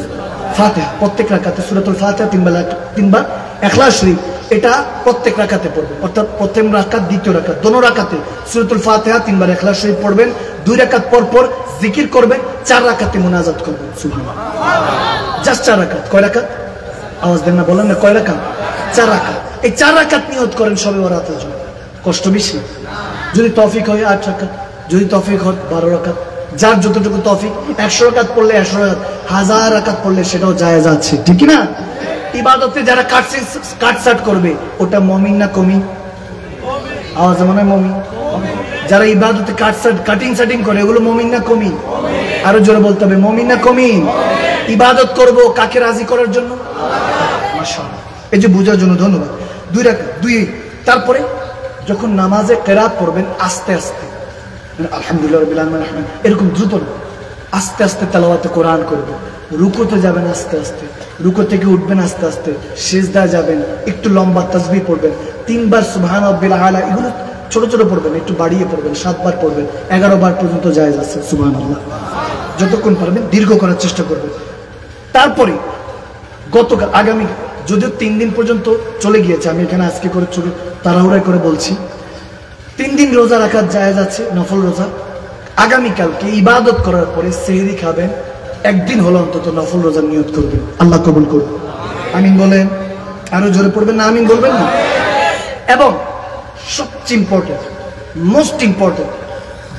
ফাতিহা প্রত্যেক রাকাতে, সূরাতুল ফাতিহা তিনবার, ইখলাস শরীফ এটা প্রত্যেক রাকাতে পড়বেন, অর্থাৎ প্রথম রাকাত দ্বিতীয় রাকাত দোনো রাকাতে সূরাতুল ফাতিহা তিনবার ইখলাস শরীফ পড়বেন, 2 রাকাত পর পর জিকির করবেন, 4 রাকাতে মুনাজাত করবেন। সুবহানাল্লাহ, জাস্ট 4 রাকাত। কয় রাকাত? আওয়াজ দেন না, বলেন না কয় রাকাত? 4 রাকাত। এই 4 রাকাত নিয়ত করেন শবে বরাতের জন্য। কষ্ট বেশি? যদি তৌফিক হয় 8 রাকাত, যদি তৌফিক হয় 12 রাকাত, যার যতটুকু তৌফিক। 100 রাকাত পড়লে 100 রাকাত, 1000 রাকাত পড়লে সেটাও জায়েজ আছে, ঠিক না? ইবাদতে যারা কাটসাট করবে ওটা মুমিন না কমি? আওয়াজ মনে হয় মুমিন। যারা ইবাদতে কাটিং সাটিং করে ওগুলো মুমিন না কমি? আরো জোরে বলতে হবে, মুমিন না কমি? ইবাদত করব কাকে রাজি করার জন্য? মাশাআল্লাহ, এই যে বোঝার জন্য ধন্যবাদ। 2 রাকাত, 2। তারপরে যখন নামাজে কিরাত পড়বেন আস্তে আস্তে, আলহামদুলিল্লাহ রাব্বিল আলামিন এরকম দ্রুত না, আস্তে আস্তে তেলাওয়াতে কোরআন করবেন। রুকুতে যাবেন আস্তে আস্তে, রুকু থেকে উঠবেন আস্তে আস্তে, সিজদায় যাবেন একটু লম্বা তাসবিহ পড়বেন, 3 বার সুবহান রাব্বিল আলা, এগুলো ছোট ছোট পড়বেন, একটু বাড়িয়ে পড়বেন, 7 বার পড়বেন, 11 বার পর্যন্ত জায়েজ আছে। সুবহানাল্লাহ, যতক্ষণ পারবেন দীর্ঘ করার চেষ্টা করবেন। তারপরে গতকাল আগামী যদিও 3 দিন পর্যন্ত চলে গিয়েছে, আমি এখানে আজকে করে চলে তাড়াহুড়া করে বলছি, 3 দিন রোজা রাখার জায়েজ আছে, নফল রোজা। আগামীকালকে ইবাদত করার পরে সেহরি খাবেন, একদিন হলো অন্তত নফল রোজার নিয়ত করবেন, আল্লাহ কবুল করুন। আমিন বলেন। আরো জোরে পড়বেন না আমিন বলবেন না? এবং সবচেয়ে ইম্পর্টেন্ট, মোস্ট ইম্পর্টেন্ট,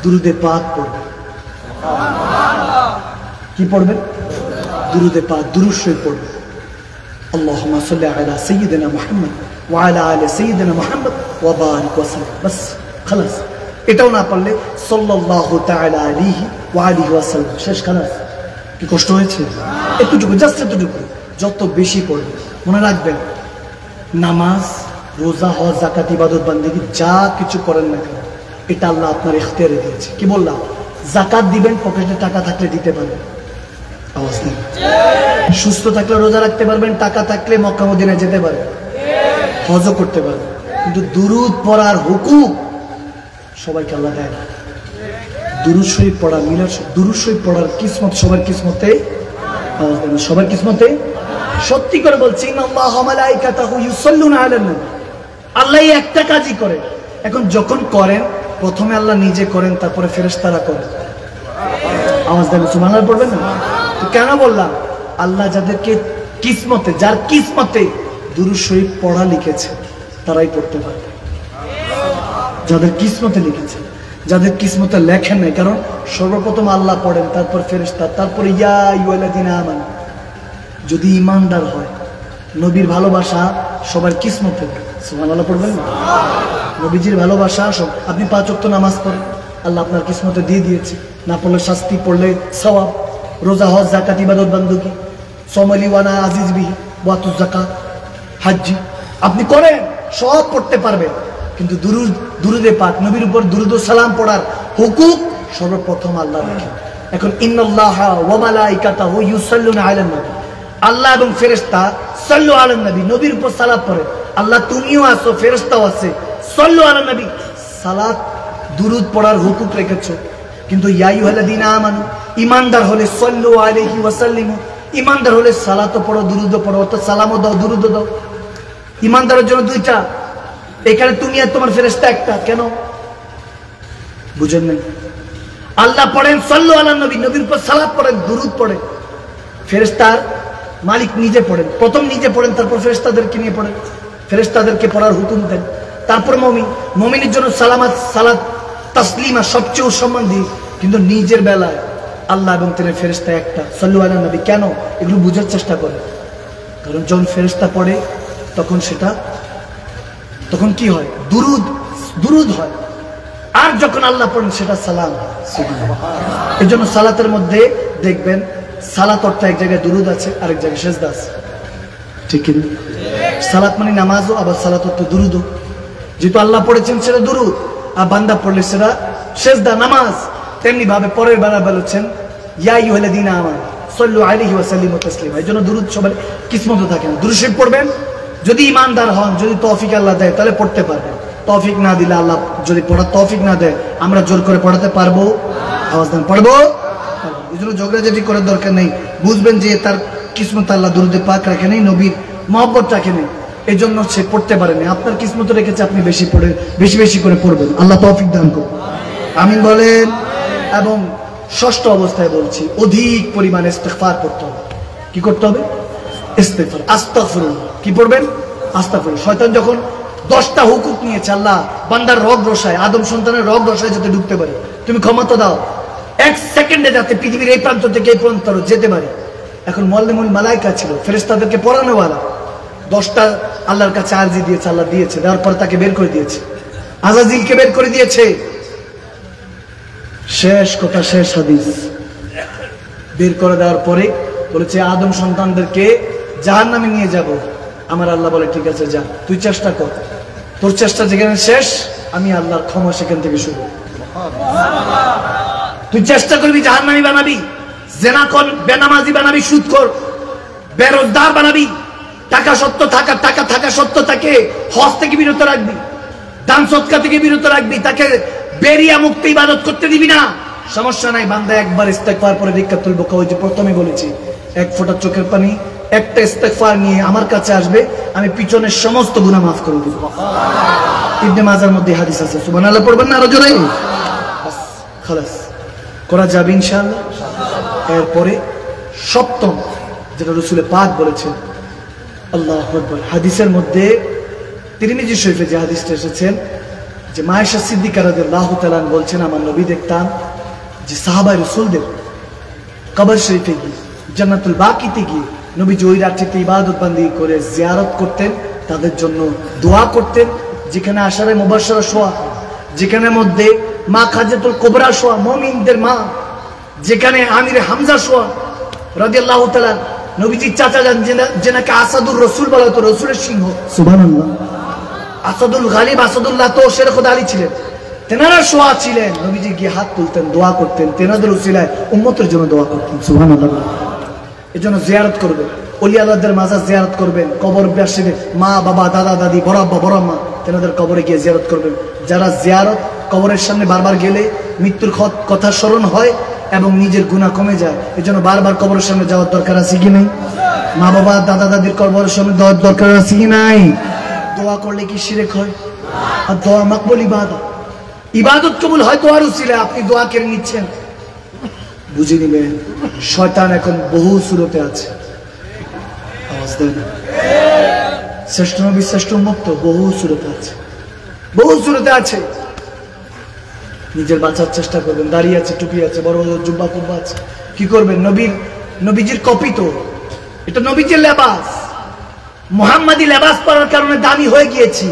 দুরুদে পাক পড়বেন। কি পড়বেন? দুরুদে পাক, দুরূদ শরীফ পড়বেন। আল্লাহুম্মা সাল্লি আলা সাইয়্যিদিনা মুহাম্মদ ওয়া আলা আলি সাইয়্যিদিনা মুহাম্মদ ওয়া বারিক ওয়া সাল্লিম, বাস খালাস। এটাও না পারলে সাল্লাল্লাহু তাআলা আলাইহি ওয়া আলিহি ওয়া সাল্লাম, শেষ, খালাস। কি কষ্ট হয়েছে? এতটুকু, জাস্ট এতটুকু। যত বেশি পড়বেন, মনে রাখবেন নামাজ, রোজা, হজ, যাকাত, ইবাদত, বান্দেগী যা কিছু করেন না কেন এটা আল্লাহ আপনার ইখতিয়ারে দিয়েছে। কি বললাম? যাকাত দিবেন, পকেটে টাকা থাকলে দিতে পারবেন, আওয়াজ নেই। সুস্থ থাকলে রোজা রাখতে পারবেন, টাকা থাকলে মক্কা মদিনায় যেতে পারবেন, হজও করতে পারবেন। কিন্তু দুরুদ পড়ার হুকুম সবাইকে আল্লাহ দেয় না। দুরুদ শরীফ পড়া, মিলাদ, দুরুদ শরীফ পড়ার কিসমত সবার কিসমতে, সবার কিসমতে। সত্যি করে বলছি, ইন্নাল্লাহ ওয়া মালাইকাতাহু ইউসাল্লুনা আলান নবী, আল্লাহ এই একটা কাজই করে। এখন যখন করেন, প্রথমে আল্লাহ নিজে করেন, তারপরে ফেরেশতারা করেন। আওয়াজ দেন, সুবহানাল্লাহ পড়বেন না? তো কেন বললাম? আল্লাহ যাদেরকে কিসমতে, যার কিসমতে দুরূদ শরীফ পড়া লিখেছে তারাই পড়তে পারে। যাদের কিসমতে লিখেছে, যাদের কিসমতে লেখেন নাই, কারণ সর্বপ্রথম আল্লাহ পড়েন, তারপর ফেরেশতা, তারপরে ইয়া আইয়ুহাল্লাযীনা আমানু। যদি ইমানদার হয়, নবীর ভালোবাসা সবার কিসমতে। সুবহানাল্লাহ পড়বেন না? নবীজির ভালোবাসা সব। আপনি 5 ওয়াক্ত নামাজ পড়েন, আল্লাহ আপনার কিসমতে দিয়ে দিয়েছে। না পড়লে শাস্তি, পড়লে সওয়াব। রোজা, হজ, যাকাত, ইবাদত, বান্দেগী, সওমালি ওয়ানা আজিজ বিহি ওয়াতুজ যাকাত, হাজ্জি আপনি করেন, সব পড়তে পারবেন। কিন্তু দুরুদে পাক, নবীর উপর দুরুদ ও সালাম পড়ার হুকুম সর্বপ্রথম আল্লাহ রাখেন। এখন ইন্নাল্লাহা ওয়া মালাইকাতাহু ইউসাল্লুনা আলান নবী, আল্লাহ এবং ফেরেশতা সাল্লু আলান নবী, নবীর উপর সালাত পড়ে। আল্লাহ তুমিও আছো, ফেরেশতাও আছে, সাল্লু আলান নবী, সালাত দুরুদ পড়ার হুকুম রেখেছো। কিন্তু ইয়া আইয়ুহাল্লাযীনা আমানু, ইমানদার হলে সাল্লু আলাইহি ওয়া সাল্লিমু, ইমানদার হলে সালাতও পড়ো, দুরুদও পড়ো, অর্থাৎ সালামও দাও, দুরুদও দাও। ইমানদারের জন্য 2টা, এখানে তুমি আর তোমার ফেরেশতা একটা। কেন বুঝেন নাই? আল্লাহ পড়েন সাল্লু আলান নবী, নবীর উপর সালাত পড়েন, দুরুদ পড়েন। ফেরেশতার মালিক নিজে পড়েন, প্রথম নিজে পড়েন, তারপর ফেরেশতাদেরকে নিয়ে পড়েন, ফেরেশতাদেরকে পড়ার হুকুম দেন। তারপর মুমিন, মুমিনের জন্য সালামাত, সালাত, তাসলিমা সবচেয়ে সম্মান দিই। কিন্তু নিজের বেলায় আল্লাহ এবং তিনি ফেরেশতা একটা, সাল্লু আলান নবী। কেন? এগুলো বুঝার চেষ্টা করে। কারণ যখন ফেরেশতা পড়ে তখন কি হয়? দুরুদ হয়। আর যখন আল্লাহ পড়েন সেটা সালাম। এই জন্য সালাতের মধ্যে দেখবেন সালাত অর্থ এক জায়গায় দুরুদ আছে, আরেক জায়গায় সেজদা আছে, ঠিক কি? সালাত মানে নামাজও, আবার সালাত অর্থ দুরুদও। যেহেতু আল্লাহ পড়েছেন সেটা দুরুদ, আর বান্দা পড়লে সেটা সেজদা, নামাজ। তেমনি ভাবে পরের বেলা বলেছেন ইয়া আইয়ুহাল্লাযীনা আমানু সাল্লু আলাইহি ওয়া সাল্লিমু তাসলিমা। এই জন্য দুরুদ সবার কিসমত থাকে না। দুরূদ শরীফ পড়বেন, যদি ইমানদার হন, যদি তৌফিক আল্লাহ দেয় তাহলে পড়তে পারবেন। তৌফিক না দিলে, আল্লাহ যদি পড়ার তৌফিক না দেয়, আমরা জোর করে পড়াতে পারবো? আওয়াজ দেন, পারবো? এই জন্য ঝগড়াঝাটি করার দরকার নেই। বুঝবেন যে তার কিসমত আল্লাহ দুরুদে পাক রাখে নাই, নবীর মহব্বত রাখে নাই, এই জন্য সে পড়তে পারেনি। আপনার কিসমত রেখেছে, আপনি বেশি বেশি করে পড়বেন। আল্লাহ তৌফিক দান করুন, আমিন বলেন। এবং ষষ্ঠ অবস্থায় বলছি, অধিক পরিমাণে ইস্তেগফার করতে হবে। কি করতে হবে? ইস্তেগফার, আস্তাগফিরুল্লাহ। কি পড়বেন? আস্তাগফিরুল্লাহ। শয়তান যখন 10টা হুকুক নিয়েছে, আল্লাহ বান্দার রগ রসায়, আদম সন্তানের রগ রসায় যাতে ঢুকতে পারে, তুমি ক্ষমতা দাও 1 সেকেন্ডে যাতে পৃথিবীর এই প্রান্ত থেকে এই প্রান্ত যেতে পারে। এখন মুআল্লিমুল মালায়েকা ছিল, ফেরেশতাদেরকে পড়ানোওয়ালা, 10টা আল্লাহর কাছে আরজি দিয়েছে, আল্লাহ দিয়েছে, দেওয়ার পর তাকে বের করে দিয়েছে, আজাজিলকে বের করে দিয়েছে। শেষ কথা, শেষ হাদিস, বের করে দেওয়ার পরে বলেছে আদম সন্তানদেরকে জাহান্নামে নিয়ে যাব। আমার আল্লাহ বলে ঠিক আছে যা, তুই চেষ্টা কর, তোর চেষ্টা যেখানে শেষ, আমি আল্লাহর ক্ষমা সেখান থেকে শুরু। তুই চেষ্টা করবি জাহান্নামী বানাবি, জেনা কর, বেনামাজি বানাবি, সুদ কর, বেরোজগার বানাবি, টাকা থাকা সত্য তাকে হজ থেকে বিরত রাখবি, দান সদকা থেকে বিরত রাখবি, তাকে বেরিয়া মুক্ত ইবাদত করতে দিবি না, সমস্যা নাই। বান্দা একবার ইস্তেগফার পরে রিক্কাতুল বুকা, ওই যে প্রথমে বলেছি, 1 ফোঁটা চোখের পানি, একটা ইস্তেগফার নিয়ে আমার কাছে আসবে, আমি পিছনের সমস্ত গুনাহ মাফ করে দেব। ইবনে মাজার মধ্যে হাদিস আছে, সুবহানাল্লাহ পড়বেন না আরো জোরে? বাস খালাস করা যাবে ইনশাআল্লাহ। এরপরে সপ্তম, যেটা রাসূল পাক বলেছেন, আল্লাহু আকবার, হাদিসের মধ্যে তিরমিজি শরীফে যে হাদিসটা এসেছেন, যে মা আয়েশা সিদ্দিকা রাদিয়াল্লাহু তাআলা বলছেন, আমার নবী দেখতাম যে সাহাবায়ে রাসূলদের কবর শরীফে গিয়ে, জান্নাতুল বাকিতে গিয়ে নবীজি ওই রাত্রিতে ইবাদত বান্দি করে জিয়ারত করতেন, তাদের জন্য দোয়া করতেন। যেখানে আশারে মুবাশশারা শোয়া, যেখানে মধ্যে মা খাদিজাতুল কুবরা শোয়া, মুমিনদের মা, যেখানে আমির হামজা শোয়া রাদিয়াল্লাহু তাআলা, নবীজির চাচা যান, যেনাকে আসাদুর রাসূল বলা হতো, রাসূলের সিংহ, সুবহানাল্লাহ, আসাদুল গালিব, আসাদুল্লাহ তো শের খোদা আলী ছিলেন, তেনারা শোয়া ছিলেন। নবীজি গিয়ে হাত তুলতেন, দোয়া করতেন, তেনাদের উসিলায় উম্মতের জন্য দোয়া করতেন, সুবহানাল্লাহ। এজন্য জিয়ারত করবেন, ওলি আল্লাহদের মাজার জিয়ারত করবেন, কবর বাসীদের মা বাবা দাদা দাদি বড় আব্বা বড় আম্মা, তেনাদের কবরে গিয়ে জিয়ারত করবেন। যারা জিয়ারত কবরের সামনে বারবার গেলে মৃত্যুর কথা স্মরণ হয় এবং নিজের গুনাহ কমে যায়, এজন্য বারবার কবরের সামনে যাওয়ার দরকার আছে কি নাই? মা বাবা দাদা দাদির কবরের সামনে যাওয়ার দরকার আছে কি নাই? দোয়া করলে কি শিরক হয়? আর দোয়া মাকবুল ইবাদত, ইবাদত কবুল হয় দোয়ার উসিলায়। আপনি দোয়া কেড়ে নিচ্ছেন, বুঝে নিবেন শয়তান এখন বহু সুরতে আছে, আওয়াজ দেয় না, শ্রেষ্ঠ নবী শ্রেষ্ঠ উম্মত তো বহু সুরতে আছে, বহু সুরতে আছে। নিজের বাঁচার চেষ্টা করবেন, দাঁড়িয়ে আছে, টুপি আছে, বড় বড় জুব্বা কুব্বা আছে, কি করবেন? নবীজির কপি তো এটা, নবীজির লেবাস, মুহাম্মাদি লেবাস পরার কারণে দামি হয়ে গিয়েছি,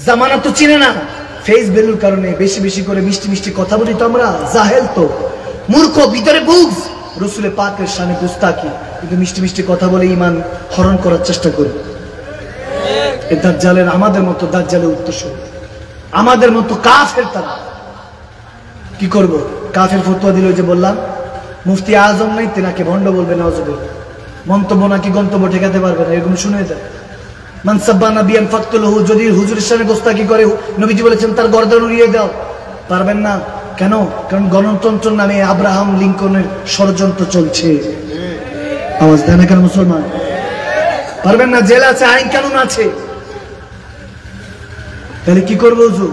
জামানা তো চিনে না, ফেস ভ্যালুর কারণে বেশি বেশি করে মিষ্টি মিষ্টি কথা বলি তো আমরা, জাহেল তো মূর্খ, ভিতরে বুঝ, রাসূলের পাকের শানে গুস্তাকি, কিন্তু মিষ্টি মিষ্টি কথা বলে ইমান হরণ করার চেষ্টা করি। এই দাজ্জালের, আমাদের মতো দাজ্জালের উত্তরসূরি, আমাদের মতো কাফের তারা। কি করব? কাফের ফতোয়া দিল, যে বললাম মুফতি আজম নাই, তেনাকে ভণ্ড বলবে, নাউজুবিল্লাহ, মন্তব্য নাকি গন্তব্য ঠেকাতে পারবে না, এরকম শুনে যায়। মান সাব্বা নাবিয়ান ফাকতুলহু, যদি হুজুরের সামনে গোস্তাকি করে, নবীজি বলেছেন তার গর্দান উড়িয়ে দাও, পারবেন না। কেন? কারণ গণতন্ত্র নামে আব্রাহাম লিঙ্কনের ষড়যন্ত্র চলছে, আওয়াজ দেয় না কেন মুসলমান? পারবেন না, জেল আছে, আইন কানুন আছে, তাহলে কি করবো? হুজুর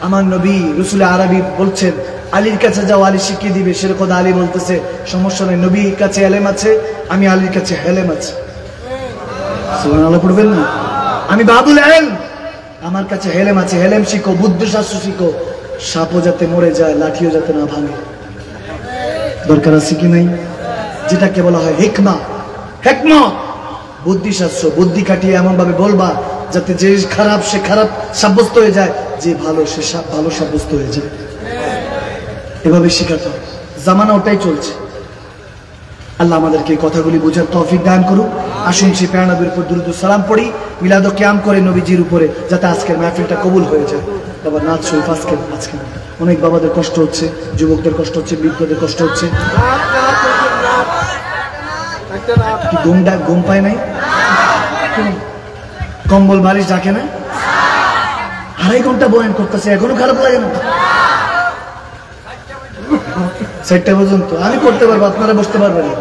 আমার নবী রাসূল আরবি বলছেন, আলীর কাছে যাও, আলী শিখিয়ে দিবে। সেরকম আলী বলতেছে, সমস্যা নেই, নবীর কাছে এলেম আছে, আমি আলীর কাছে হেলেম আছে, সুবহানাল্লাহ পড়বেন না? আমি বাবুল এলেম, আমার কাছে হেলেম আছে, হেলেম শিখো, বুদ্ধিশাস্ত্র শিখো, সাপও যাতে মরে যায়, লাঠিও যাতে না ভাঙে, দরকার আছে কি নাই? যেটাকে বলা হয় হিকমত, বুদ্ধিশাস্ত্র, বুদ্ধি খাটিয়ে এমন ভাবে বলবা যাতে যে খারাপ সে খারাপ সাব্যস্ত হয়ে যায়, যে ভালো সে ভালো সাব্যস্ত হয়ে যায়, এভাবে শিখাতে হবে। জামানা ওটাই চলছে। আল্লাহ আমাদেরকে এই কথাগুলি বোঝার তৌফিক দান করুক। আসুন সে প্যারা নবীর উপর দুরূদ ও সালাম পড়ি, মিলাদ ও কিয়াম করে নবীজির উপরে, যাতে আজকের মাহফিলটা কবুল হয়ে যায়। বাবা নাথ শরীফ, আজকে অনেক বাবাদের কষ্ট হচ্ছে, যুবকদের কষ্ট হচ্ছে, বৃদ্ধদের কষ্ট হচ্ছে। কি ঘুম পায় নাই? কম্বল বালিশ ডাকে না? 2.5 ঘন্টা বয়ান করতেছে, এখনো খারাপ লাগে না? 4টা পর্যন্ত আমি করতে পারবো, আপনারা বসতে পারবেন না।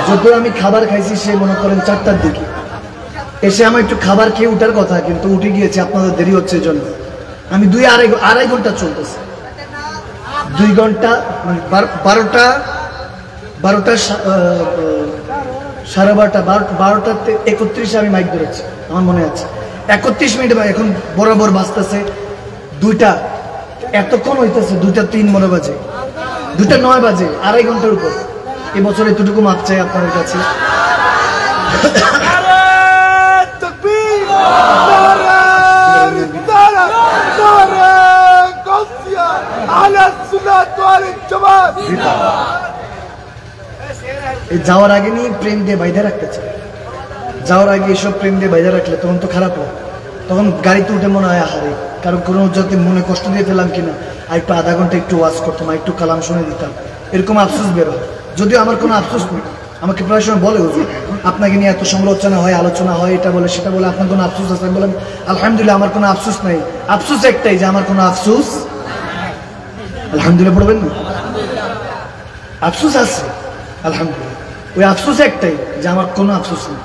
যদিও আমি খাবার খাইছি সে মনে করেন 4টার দিকে, এসে আমার একটু খাবার খেয়ে উঠার কথা, কিন্তু উঠে গিয়েছে আপনাদের দেরি হচ্ছে এই জন্য। আমি আড়াই ঘন্টা চলতেছে, 2 ঘন্টা মানে 12টা 12:30 আমি মাইক ধরেছি, আমার মনে আছে 31 মিনিট। এখন বরাবর বাজতেছে 2টা, এতক্ষণ হইতেছে 2:03 মনে বাজে, 2:09 বাজে, আড়াই ঘন্টার উপর। এবছর এতটুকু মাপ চাই আপনাদের কাছে। যাওয়ার আগে নিয়ে প্রেম দিয়ে বাইরে রাখতে চাই, যাওয়ার আগে এসব প্রেম দিয়ে বাইরে রাখলে তখন তো খারাপ হয়, তখন গাড়িতে উঠে মনে হয় আহারে কারণ কোনো যাতে মনে কষ্ট দিয়ে ফেলাম কিনা, আর একটু আধা ঘন্টা একটু ওয়াজ করতাম, আর একটু কালাম শুনে দিতাম, এরকম আফসোস বের হয়। যদিও আমার কোনো আফসোস নেই, আমাকে প্রায় সময় বলে হুজুর আপনাকে নিয়ে এত সমালোচনা হয়, আলোচনা হয়, এটা বলে সেটা বলে, আপনার কোনো আফসোস আছে? আমি বললাম আলহামদুলিল্লাহ আমার কোনো আফসোস নাই, আফসোস একটাই যে আমার কোনো আফসোস, আলহামদুলিল্লাহ পড়বেন না, আফসোস আছে আলহামদুলিল্লাহ, ওই আফসোস একটাই যে আমার কোনো আফসোস নেই।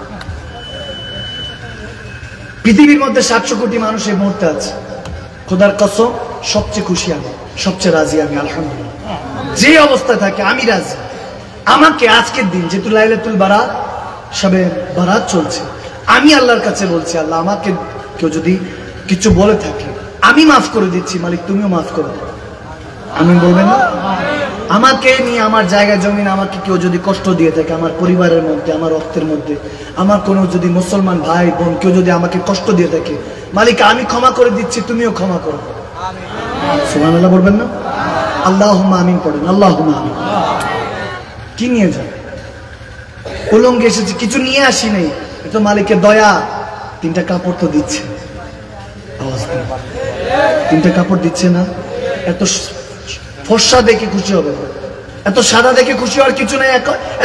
পৃথিবীর মধ্যে 700 কোটি মানুষ এই মুহূর্তে আছে, খোদার কসম সবচেয়ে খুশি আমি, সবচেয়ে রাজি আমি, আলহামদুলিল্লাহ যে অবস্থায় থাকে আমি রাজি। আমাকে আজকের দিন যেহেতু লাইলাতুল বারাত, সবে বারাত চলছে, আমি আল্লাহর কাছে বলছি আল্লাহ আমাকে কেউ যদি কিছু বলে থাকে আমি মাফ করে দিচ্ছি, মালিক তুমিও মাফ করে দাও। আমি বলবেন না? আমাকে নিয়ে আমার জায়গা জমিন আমাকে কেউ যদি কষ্ট দিয়ে থাকে, আমার পরিবারের মধ্যে, আমার রক্তের মধ্যে, আমার কোনো যদি মুসলমান ভাই বোন কেউ যদি আমাকে কষ্ট দিয়ে থাকে, মালিক আমি ক্ষমা করে দিচ্ছি, তুমিও ক্ষমা করো। সুবহানাল্লাহ বলবেন না? আল্লাহুম্মা আমিন পড়েন, আল্লাহুম্মা আমিন। কি নিয়ে যান? উলঙ্গে এসেছি, কিছু নিয়ে আসি নাই, তো মালিকের দয়া। 3টা কাপড় তো দিচ্ছে, আওয়াজ 3টা কাপড় দিচ্ছে না? এত ফর্সা দেখে খুশি হবে, এত সাদা দেখে খুশি হওয়ার কিছু নাই,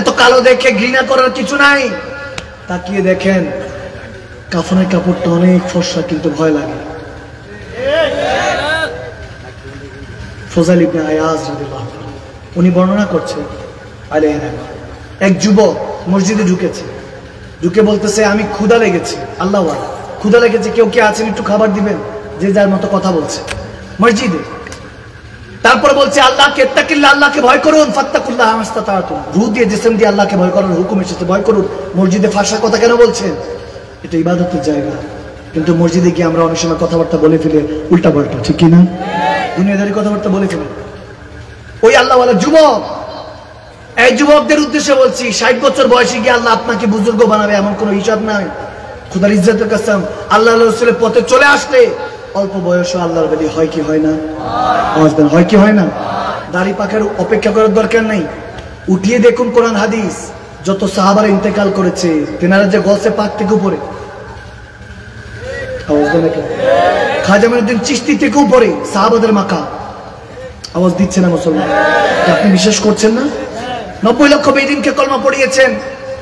এত কালো দেখে ঘৃণা করার কিছু নাই। তাকিয়ে দেখেন কাফনের কাপড়টা অনেক ফর্সা, কিন্তু ভয় লাগে। ফজল ইবনে আয়াজ রাদিয়াল্লাহু আনহু উনি বর্ণনা করছেন, এক যুবক মসজিদে ঢুকেছে, ঢুকে বলতেছে আমি ক্ষুধা লেগেছে, আল্লাহ ক্ষুধা লেগেছে, কেউ কে আছেন একটু খাবার দিবেন? যে যার মতো কথা বলছে মসজিদে। তারপর বলছে আল্লাহকে ইত্তাকিল্লাহ, আল্লাহকে ভয় করুন, ফাত্তাকুল্লাহ মাস্তাতাতুম, রূহ দিয়ে জিসম দিয়ে আল্লাহকে ভয় করার হুকুম এসেছে, ভয় করুন। মসজিদে ফাঁসা কথা কেন বলছেন? এটা ইবাদতের জায়গা, কিন্তু মসজিদে গিয়ে আমরা অনেক সময় কথাবার্তা বলে ফেলে উল্টা পাল্টা, ঠিক কিনা? দুনিয়াদারি কথাবার্তা বলে ফেলে। ওই আল্লাহওয়ালা যুবক, এই যুবকদের উদ্দেশ্যে বলছি 60 বছর বয়সে গিয়ে আল্লাহ আপনাকে বুজুর্গ বানাবে এমন কোনো হিসাব নাই। খোদার ইজ্জতের কাসম, আল্লাহ রাসূলের পথে চলে আসলে অল্প বয়সে আল্লাহর বলি হয় কি হয় না? হয় কি হয় না? দাড়ি পাকার অপেক্ষা করার দরকার নাই, উঠিয়ে দেখুন কোরআন হাদিস, যত সাহাবারা ইন্তেকাল করেছে তেনারা যে গসে পাক থেকে উপরে, খাজা মঈনুদ্দিন চিশতি থেকে উপরে সাহাবাদের মাকা। আওয়াজ দিচ্ছে না মুসলমান? আপনি বিশ্বাস করছেন না? 90 লক্ষ বেদিনকে কলমা পড়িয়েছেন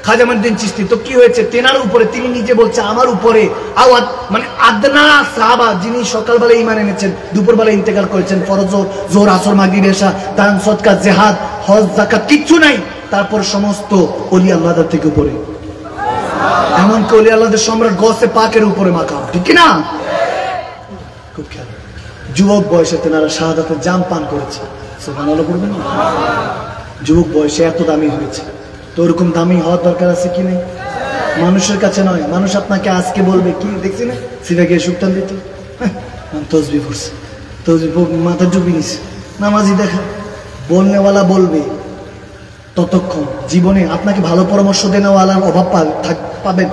খাজা মঈনুদ্দিন চিশতি, তো কি হয়েছে? তেনার উপরে, তিনি নিজে বলছে আমার উপরে আওয়াজ, মানে আদনা সাহাবা যিনি সকালবেলা ঈমান এনেছেন, দুপুরবেলা ইন্তেকাল করেছেন, ফরজ জোহর আসর মাগরিব এশা দান সদকা জিহাদ হজ যাকাত কিচ্ছু নাই, তারপর সমস্ত ওলি আল্লাহদের থেকে উপরে, এমনকি ওলি আল্লাহদের সম্রাট গসে পাকের উপরে মাকাম, ঠিক কি না? খুব খেয়াল, যুবক বয়সে তেনারা শাহাদাতের জাম পান করেছে, সুবহানাল্লাহ পড়বেন না? যুবক বয়সে এত দামি হয়েছে, তো ওরকম দামি হওয়ার দরকার আছে কি নেই? মানুষের কাছে নয়, মানুষ আপনাকে আজকে বলবে কি দেখছি না সিভাগে সুক্তান দিত, তসবি পড়ছে, তসবি মাথা ডুবি নিছে, নামাজি দেখা, বলনেওয়ালা বলবে। ততক্ষণ জীবনে আপনাকে ভালো পরামর্শ দেনেওয়ালার অভাব পাবেন,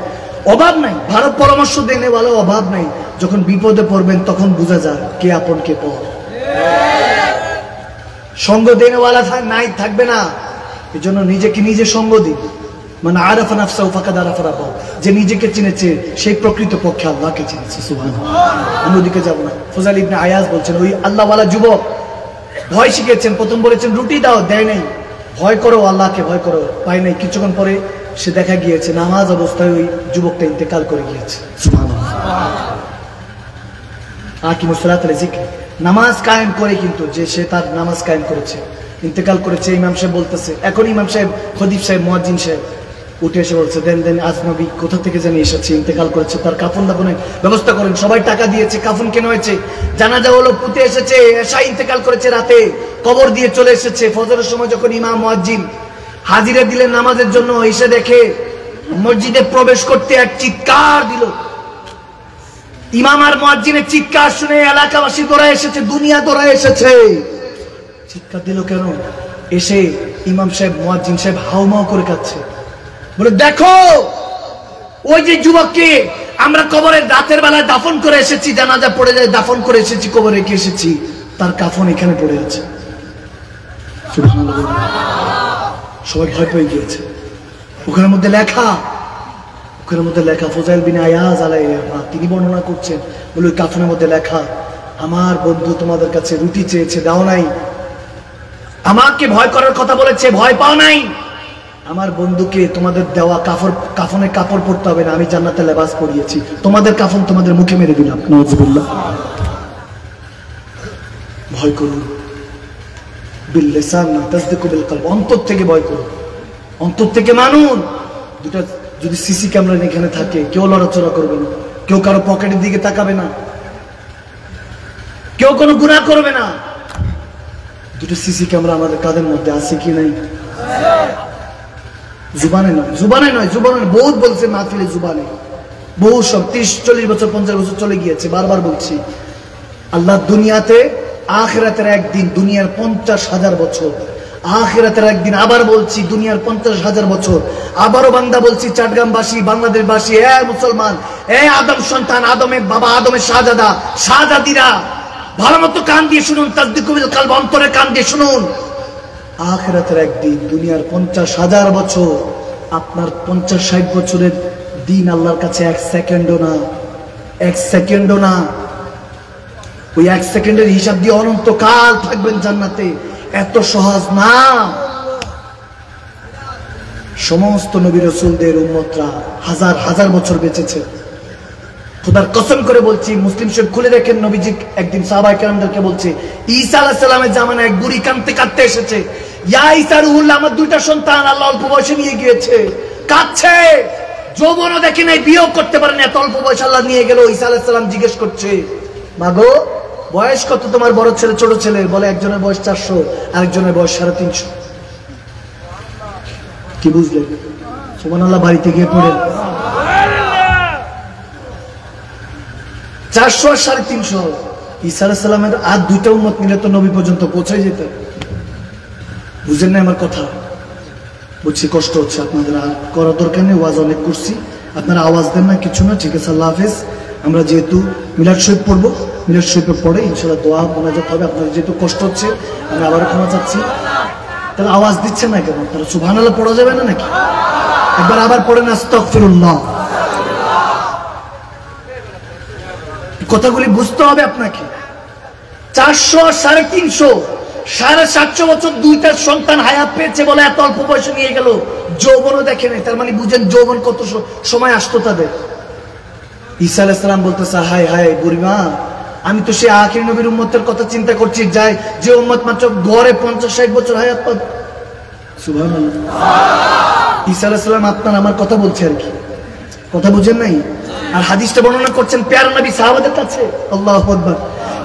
অভাব নাই, ভালো পরামর্শ দেনেওয়ালার অভাব নাই। যখন বিপদে পড়বেন তখন বোঝা যায় কে আপন কে পর। সঙ্গ দেনেওয়ালা নাই, থাকবে না। এই জন্য নিজেকে নিজে সঙ্গ দিন। মানে আরাফা নাফসাহু ফাকাদ আরাফা রাব্বাহু, যে নিজেকে চিনেছে সেই প্রকৃত পক্ষে আল্লাহকে চিনেছে। সুবহানাল্লাহ। আমি ওদিকে যাব না। ফজল ইবনে আয়াজ বলছেন, ওই আল্লাহওয়ালা যুবক ভয় শিখেছেন, প্রথম বলেছেন রুটি দাও, দেয় নাই, ভয় করো আল্লাহকে, ভয় করো, পায় নাই। কিছুক্ষণ পরে সে দেখা গিয়েছে নামাজ অবস্থায় ওই যুবকটা ইন্তেকাল করে গিয়েছে। সুবহানাল্লাহ। আকিমুস সালাত লিযিকরি, নামাজ কায়েম করে, কিন্তু যে সে তার নামাজ কায়েম করেছে ইন্তেকাল করেছে, ইমাম সাহেব বলতেছে, এখন ইমাম সাহেব, খতিব সাহেব, মুয়াজ্জিন সাহেব উঠে এসে বলছে, দেন দেন, আজনবী কোথা থেকে জানি এসেছে, ইন্তেকাল করেছে, তার কাফন দাফনের ব্যবস্থা করেন। সবাই টাকা দিয়েছে, কাফন কেন হয়েছে, জানাজা হলো, পুঁতে এসেছে, এশা ইন্তেকাল করেছে রাতে, কবর দিয়ে চলে এসেছে। ফজরের সময় যখন ইমাম মুয়াজ্জিন হাজিরা দিলেন নামাজের জন্য, এসে দেখে মসজিদে প্রবেশ করতে এক চিৎকার দিল। ইমাম আর মুয়াজ্জিনের চিৎকার শুনে এলাকাবাসী দৌড়ায় এসেছে, দুনিয়া দৌড়ায় এসেছে। চিৎকার দিল কেন? এসে ইমাম সাহেব, মুয়াজ্জিন সাহেব হাউমাউ করে কাঁদছে, বলে দেখো ওই যে যুবককে আমরা কবরে রাতের বেলায় দাফন করে এসেছি, জানাজা পড়ে যায়, দাফন করে এসেছি, কবরে রেখে এসেছি, তার কাফন এখানে পড়ে আছে। সবাই ভয় পেয়ে গিয়েছে। ওখানের মধ্যে লেখা, ফুজাইল বিন আয়াজ আলাইহিস সালাম তিনি বর্ণনা করছেন, বলে ওই কাফনের মধ্যে লেখা, আমার বন্ধু তোমাদের কাছে রুটি চেয়েছে, দাও নাই, আমাকে ভয় করার কথা বলেছে, ভয় পাও নাই, আমার বন্ধুকে তোমাদের দেওয়া কাফনে কাপড় পরতে হবে না, আমি জান্নাতে লেবাস পরিয়েছি, তোমাদের কাফন তোমাদের মুখে মেরে দিলাম। নাউযুবিল্লাহ। ভয় করুন, বিল লিসান না তাসদিকু বিল কলব, অন্তর থেকে ভয় করুন, অন্তর থেকে মানুন। দুটা যদি সিসি ক্যামেরা এখানে থাকে, কেউ লড়াচড়া করবে না, কেউ কারো পকেটের দিকে তাকাবে না, কেউ কোনো গুনাহ করবে না। দুটো সিসি ক্যামেরা আমাদের কাদের মধ্যে আছে কি নাই? জুবানে নয়, বহুত বলছে মাহফিলে, জুবানে বহু সব 30-40 বছর 50 বছর চলে গিয়েছে, বারবার বলছি, আল্লাহ দুনিয়াতে আখিরাতের একদিন, দুনিয়ার 50,000 বছর, আখিরাতের একদিন, আবার বলছি দুনিয়ার 50,000 বছর। আবারও বান্দা বলছি, চট্টগ্রামবাসী, বাংলাদেশবাসী, মুসলমান, আদম সন্তান, আদমের বাবা, আদমের শাহজাদা, শাহজাদিরা, ভালো মতো কান দিয়ে শুনুন, তাসদিকু বিল কলব, অন্তরে কান দিয়ে শুনুন। আখিরাতের একদিন, দুনিয়ার 50,000 বছর, আপনার 50-60 বছরের দিন আল্লাহর কাছে 1 সেকেন্ডও না, 1 সেকেন্ডও না। ওই 1 সেকেন্ডের হিসাব দিয়ে অনন্তকাল থাকবেন জান্নাতে, এত সহজ না। সমস্ত নবী রাসূলদের উম্মতরা হাজার হাজার বছর বেঁচেছে। খোদার কসম করে বলছি, মুসলিম শরীফ খুলে দেখেন, নবীজি একদিন সাহাবায়ে কেরামদেরকে বলছে, ঈসা আলাইহিস সালামের জামানায় এক বুড়ি কাঁদতে কাঁদতে এসেছে, ইয়া ঈসা রুহুল্লাহ, আমার 2টা সন্তান আল্লাহ অল্প বয়সে নিয়ে গিয়েছে, কাঁদছে, যৌবনও দেখে নাই, বিয়েও করতে পারেন, এত অল্প বয়স আল্লাহ নিয়ে গেল। ঈসা আলাইহিস সালাম জিজ্ঞেস করছে, মাগো বয়স কত তোমার বড় ছেলে ছোট ছেলে? বলে একজনের বয়স 400, আরেকজনের বয়স 350। কি বুঝলেন? সুবহানাল্লাহ। বাড়িতে গিয়ে পড়েন, 400 আর 350। ঈসা আলাইহিস সালামের আর 2টা উম্মত মিলে তো নবী পর্যন্ত পৌঁছে যেত। বুঝেন না আমার কথা? বুঝছি, কষ্ট হচ্ছে আপনাদের, আর করার দরকার নেই, ওয়াজ অনেক করছি, আপনারা আওয়াজ দেন না, কিছু না, ঠিক আছে। আল্লাহ হাফেজ। আমরা যেহেতু মিলাদ শরীফ পড়বো, মিলাদ শরীফের পরে ইনশাআল্লাহ দোয়া মোনাজাত হবে। আপনাদের যেহেতু কষ্ট হচ্ছে, আমি আবারও ক্ষমা চাচ্ছি। তাহলে আওয়াজ দিচ্ছেন না কেন? তাহলে সুবহানাল্লাহ পড়া যাবে না নাকি? একবার আবার পড়েন, আস্তাগফিরুল্লাহ। কথাগুলি বুঝতে হবে আপনাকে। 400 আর 350, 750 বছর 2টা সন্তান হায়াত পেয়েছে বলে এত অল্প বয়সে নিয়ে গেল, যৌবনও দেখে নেই। তার মানে বুঝেন যৌবন কত সময় আসতো তাদের। ঈসা আলাইহিস সালাম বলতেছে, হায় হায় বুড়িমা, আমি তো সে আখির নবীর উম্মতের কথা চিন্তা করছি, যায় যে উম্মত মাত্র গড়ে 50-60 বছর হায়াত পাবে। সুবহানাল্লাহ। ঈসা আলাইহিস সালাম আপনার আমার কথা বলছে আর কি, কথা বুঝেন নাই? আর হাদিসটা বর্ণনা করছেন প্যারা নবী সাহাবাদের কাছে। আল্লাহু আকবার।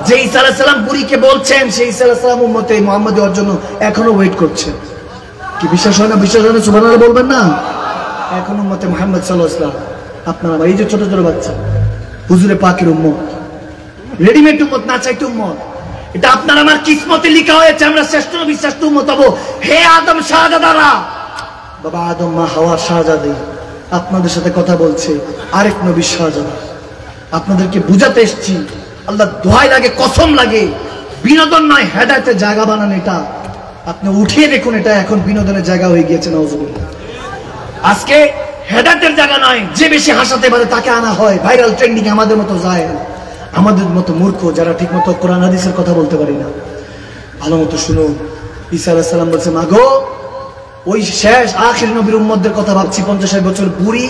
যে ঈসা আলাইহিস সালাম বুড়িকে বলছেন, সেই ঈসা আলাইহিস সালাম উম্মতে মুহাম্মদ হওয়ার জন্য এখনো ওয়েট করছেন। কি বিশ্বাস হয় না? বিশ্বাস হয় না? সুবহানাল্লাহ বলবেন না? এখন উম্মতে মুহাম্মদ সাল্লাল্লাহু আলাইহি ওয়াসাল্লাম, আপনারা এই যে ছোট ছোট বাচ্চা, হুজুরে পাকের উম্মত, রেডিমেড উম্মত, না চাইতে উম্মত। এটা আপনার আমার কিসমতে লেখা হয়েছে, আমরা শ্রেষ্ঠ নবী শ্রেষ্ঠ উম্মত হবো। হে আদম শাহজাদারা, বাবা আদম মা হাওয়ার শাহজাদি, আপনাদের সাথে কথা বলছে আরেক নবীর শাহজাদা। আপনাদেরকে বুঝাতে এসেছি, আল্লাহ দোহাই লাগে, কসম লাগে, বিনোদন নয়, হেদায়েতের জায়গা বানান এটা। আপনি উঠিয়ে দেখুন, এটা এখন বিনোদনের জায়গা হয়ে গিয়েছে। নাউজুবিল্লাহ। আজকে হেদায়েতের জায়গা নয়, যে বেশি হাসাতে পারে তাকে আনা হয় ভাইরাল ট্রেন্ডিং। আমাদের মতো যায়, আমাদের মতো মূর্খ যারা ঠিক মতো কোরআন হাদিসের কথা বলতে পারি না। ভালো মতো শুনুন। ঈসা আলাইহিস সালাম বলছে, মাগো ওই শেষ আখির নবীর উম্মতদের কথা ভাবছি। 50-60 বছর বুড়ি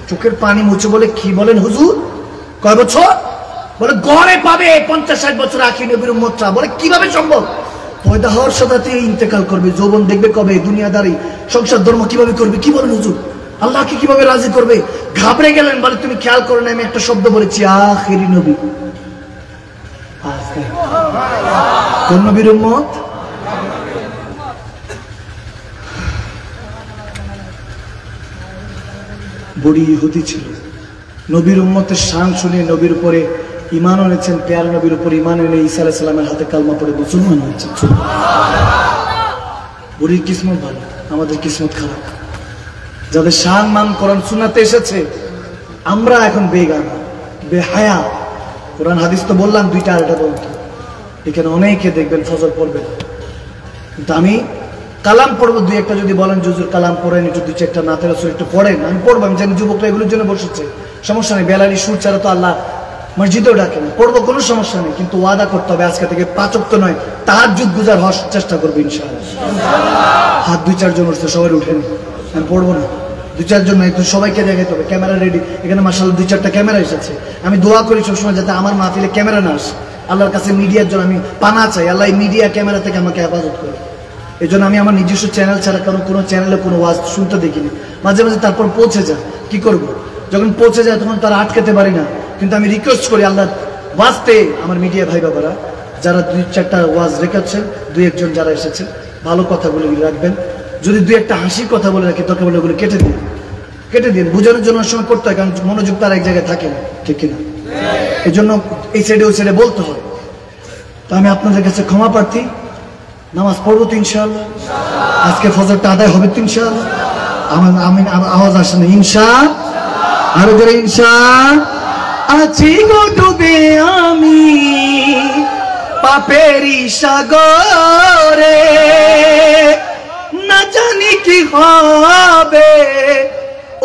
চোখের পানি মুছে বলে, কি বলেন হুজুর, কয় বছর? বলে গড়ে পাবে 50-60 বছর আখির নবীর উম্মতরা। বলে কিভাবে সম্ভব? পয়দা হওয়ার সাথে ইন্তেকাল করবে, যৌবন দেখবে কবে, দুনিয়াদারি সংসার ধর্ম কিভাবে করবে? কি বলেন হুজুর? আল্লাহকে কিভাবে রাজি করবে, ঘাবড়ে গেলেন। বলে তুমি খেয়াল করো না আমি একটা শব্দ বলেছি, আখিরি নবী। কোন নবীর উম্মত? বুড়ি ইহুদি ছিল, নবীর উম্মতের শান শুনে নবীর উপরে ঈমান এনেছেন, পেয়ারা নবীর উপর ঈমান এনে ঈসা আলাইহিস সালামের হাতে কালমা পড়ে মুসলমান হয়েছেন। বুড়ির কিসমত ভালো, আমাদের কিসমত খারাপ। যাদের শান মান কোরআন সুন্নাতে এসেছে, আমরা এখন বেগানা, বেহায়া। কোরআন হাদিস তো বললাম দুইটা, আর এটা বলতো। এখানে অনেকে দেখবেন ফজর পড়বেন, কিন্তু আমি কালাম পড়বো দুই একটা। যদি বলেন হুজুর কালাম পড়েন, একটু দুই চারটা নাতে রাসূল একটু পড়েন, আমি পড়বো। আমি জানি যুবকরা এগুলোর জন্য বসেছে, সমস্যা নেই। বেলালি সুর ছাড়া তো আল্লাহ মসজিদেও ডাকে না, পড়বো, কোনো সমস্যা নেই। কিন্তু ওয়াদা করতে হবে আজকে থেকে 5 ওয়াক্ত নয়, তাহাজ্জুদ গুজার হওয়ার চেষ্টা করবো ইনশাআল্লাহ। হাত 2-4 জন উঠছে, সবাই উঠেন। আমি পড়বো না, 2-4 জন একটু সবাইকে দেখাইতে হবে। ক্যামেরা রেডি, এখানে মাশাআল্লাহ 2-4টা ক্যামেরা এসেছে। আমি দোয়া করি সবসময় যাতে আমার মাহফিলে ক্যামেরা না আসে। আল্লাহর কাছে মিডিয়ার জন্য আমি পানা চাই, আল্লাহ এই মিডিয়া ক্যামেরা থেকে আমাকে হেফাজত করে। এই জন্য আমি আমার নিজস্ব চ্যানেল ছাড়া কারণ কোনো চ্যানেলে কোনো ওয়াজ শুনতে দেখিনি। মাঝে মাঝে তারপর পৌঁছে যায়, কি করব, যখন পৌঁছে যায় তখন তারা আটকাতে পারি না। কিন্তু আমি রিকোয়েস্ট করি আল্লাহ ওয়াজতে আমার মিডিয়া ভাই বাবারা যারা 2-4টা ওয়াজ রেখেছেন, 2-1 জন যারা এসেছেন, ভালো কথাগুলো রাখবেন। যদি 2-1টা হাসির কথা বলে রাখি দরকার বলে ওগুলো কেটে দিন। বোঝানোর জন্য সময় করতে হয়, কারণ মনোযোগ তার এক জায়গায় থাকে না, ঠিক কিনা? এই জন্য এই সাইডে ওই সাইডে বলতে হয়। তো আমি আপনাদের কাছে ক্ষমা প্রার্থী। নামাজ পড়বো তো ইনশাআল্লাহ, আজকে ফজরটা আদায় হবে তো ইনশাআল্লাহ। আমি আওয়াজ আসে না, ইনশাআল্লাহ, আরো জোরে ইনশাআল্লাহ। আছি গো ডুবে আমি পাপেরই সাগরে, না জানি কি হবে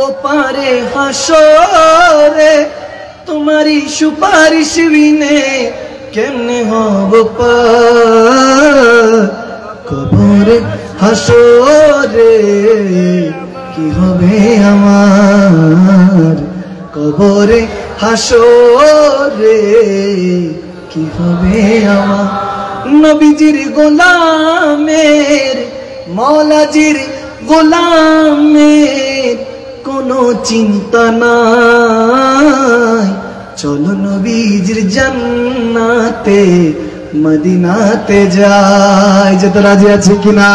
ও পারে হাসরে, তোমারই সুপারিশ বিনে কেমনে হব পার, কবরে হাসরে কি হবে আমার, কবরে হাসরে কি হবে আমার। নবীজির গোলামের, মৌলাজির গোলামের কোনো চিন্তা নাই, চলো নবীজির জান্নাতে মদিনাতে যাই। যেতে রাজি আছে কিনা?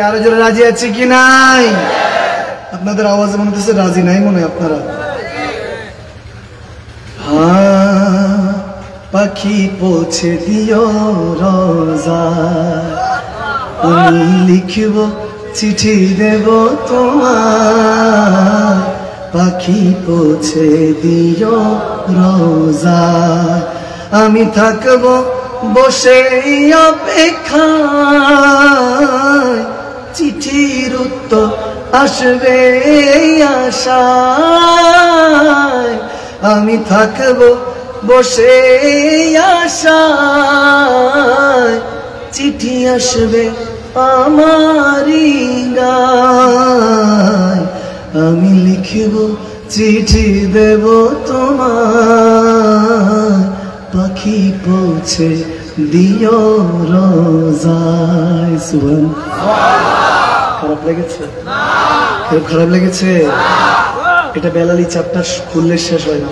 আরো জোরে রাজি আছে কি নাই? আপনাদের আওয়াজ মনে হচ্ছে রাজি নাই মনে হয় আপনারা। হ্যাঁ, পাখি পৌঁছে দিও রোজা, আমি লিখব চিঠি দেব তোমার, পাখি পৌঁছে দিও রোজা, আমি থাকব বসে অপেক্ষায়, চিঠির উত্তর আসবে আশায়, আমি থাকব বসে আশায়, চিঠি আসবে আমারি গায়, আমি লিখব চিঠি দেব তোমার, পাখি পৌঁছে দিও রোজায়। খারাপ লেগেছে? খারাপ লেগেছে? এটা বেলালি চ্যাপ্টার খুললে শেষ হয় না।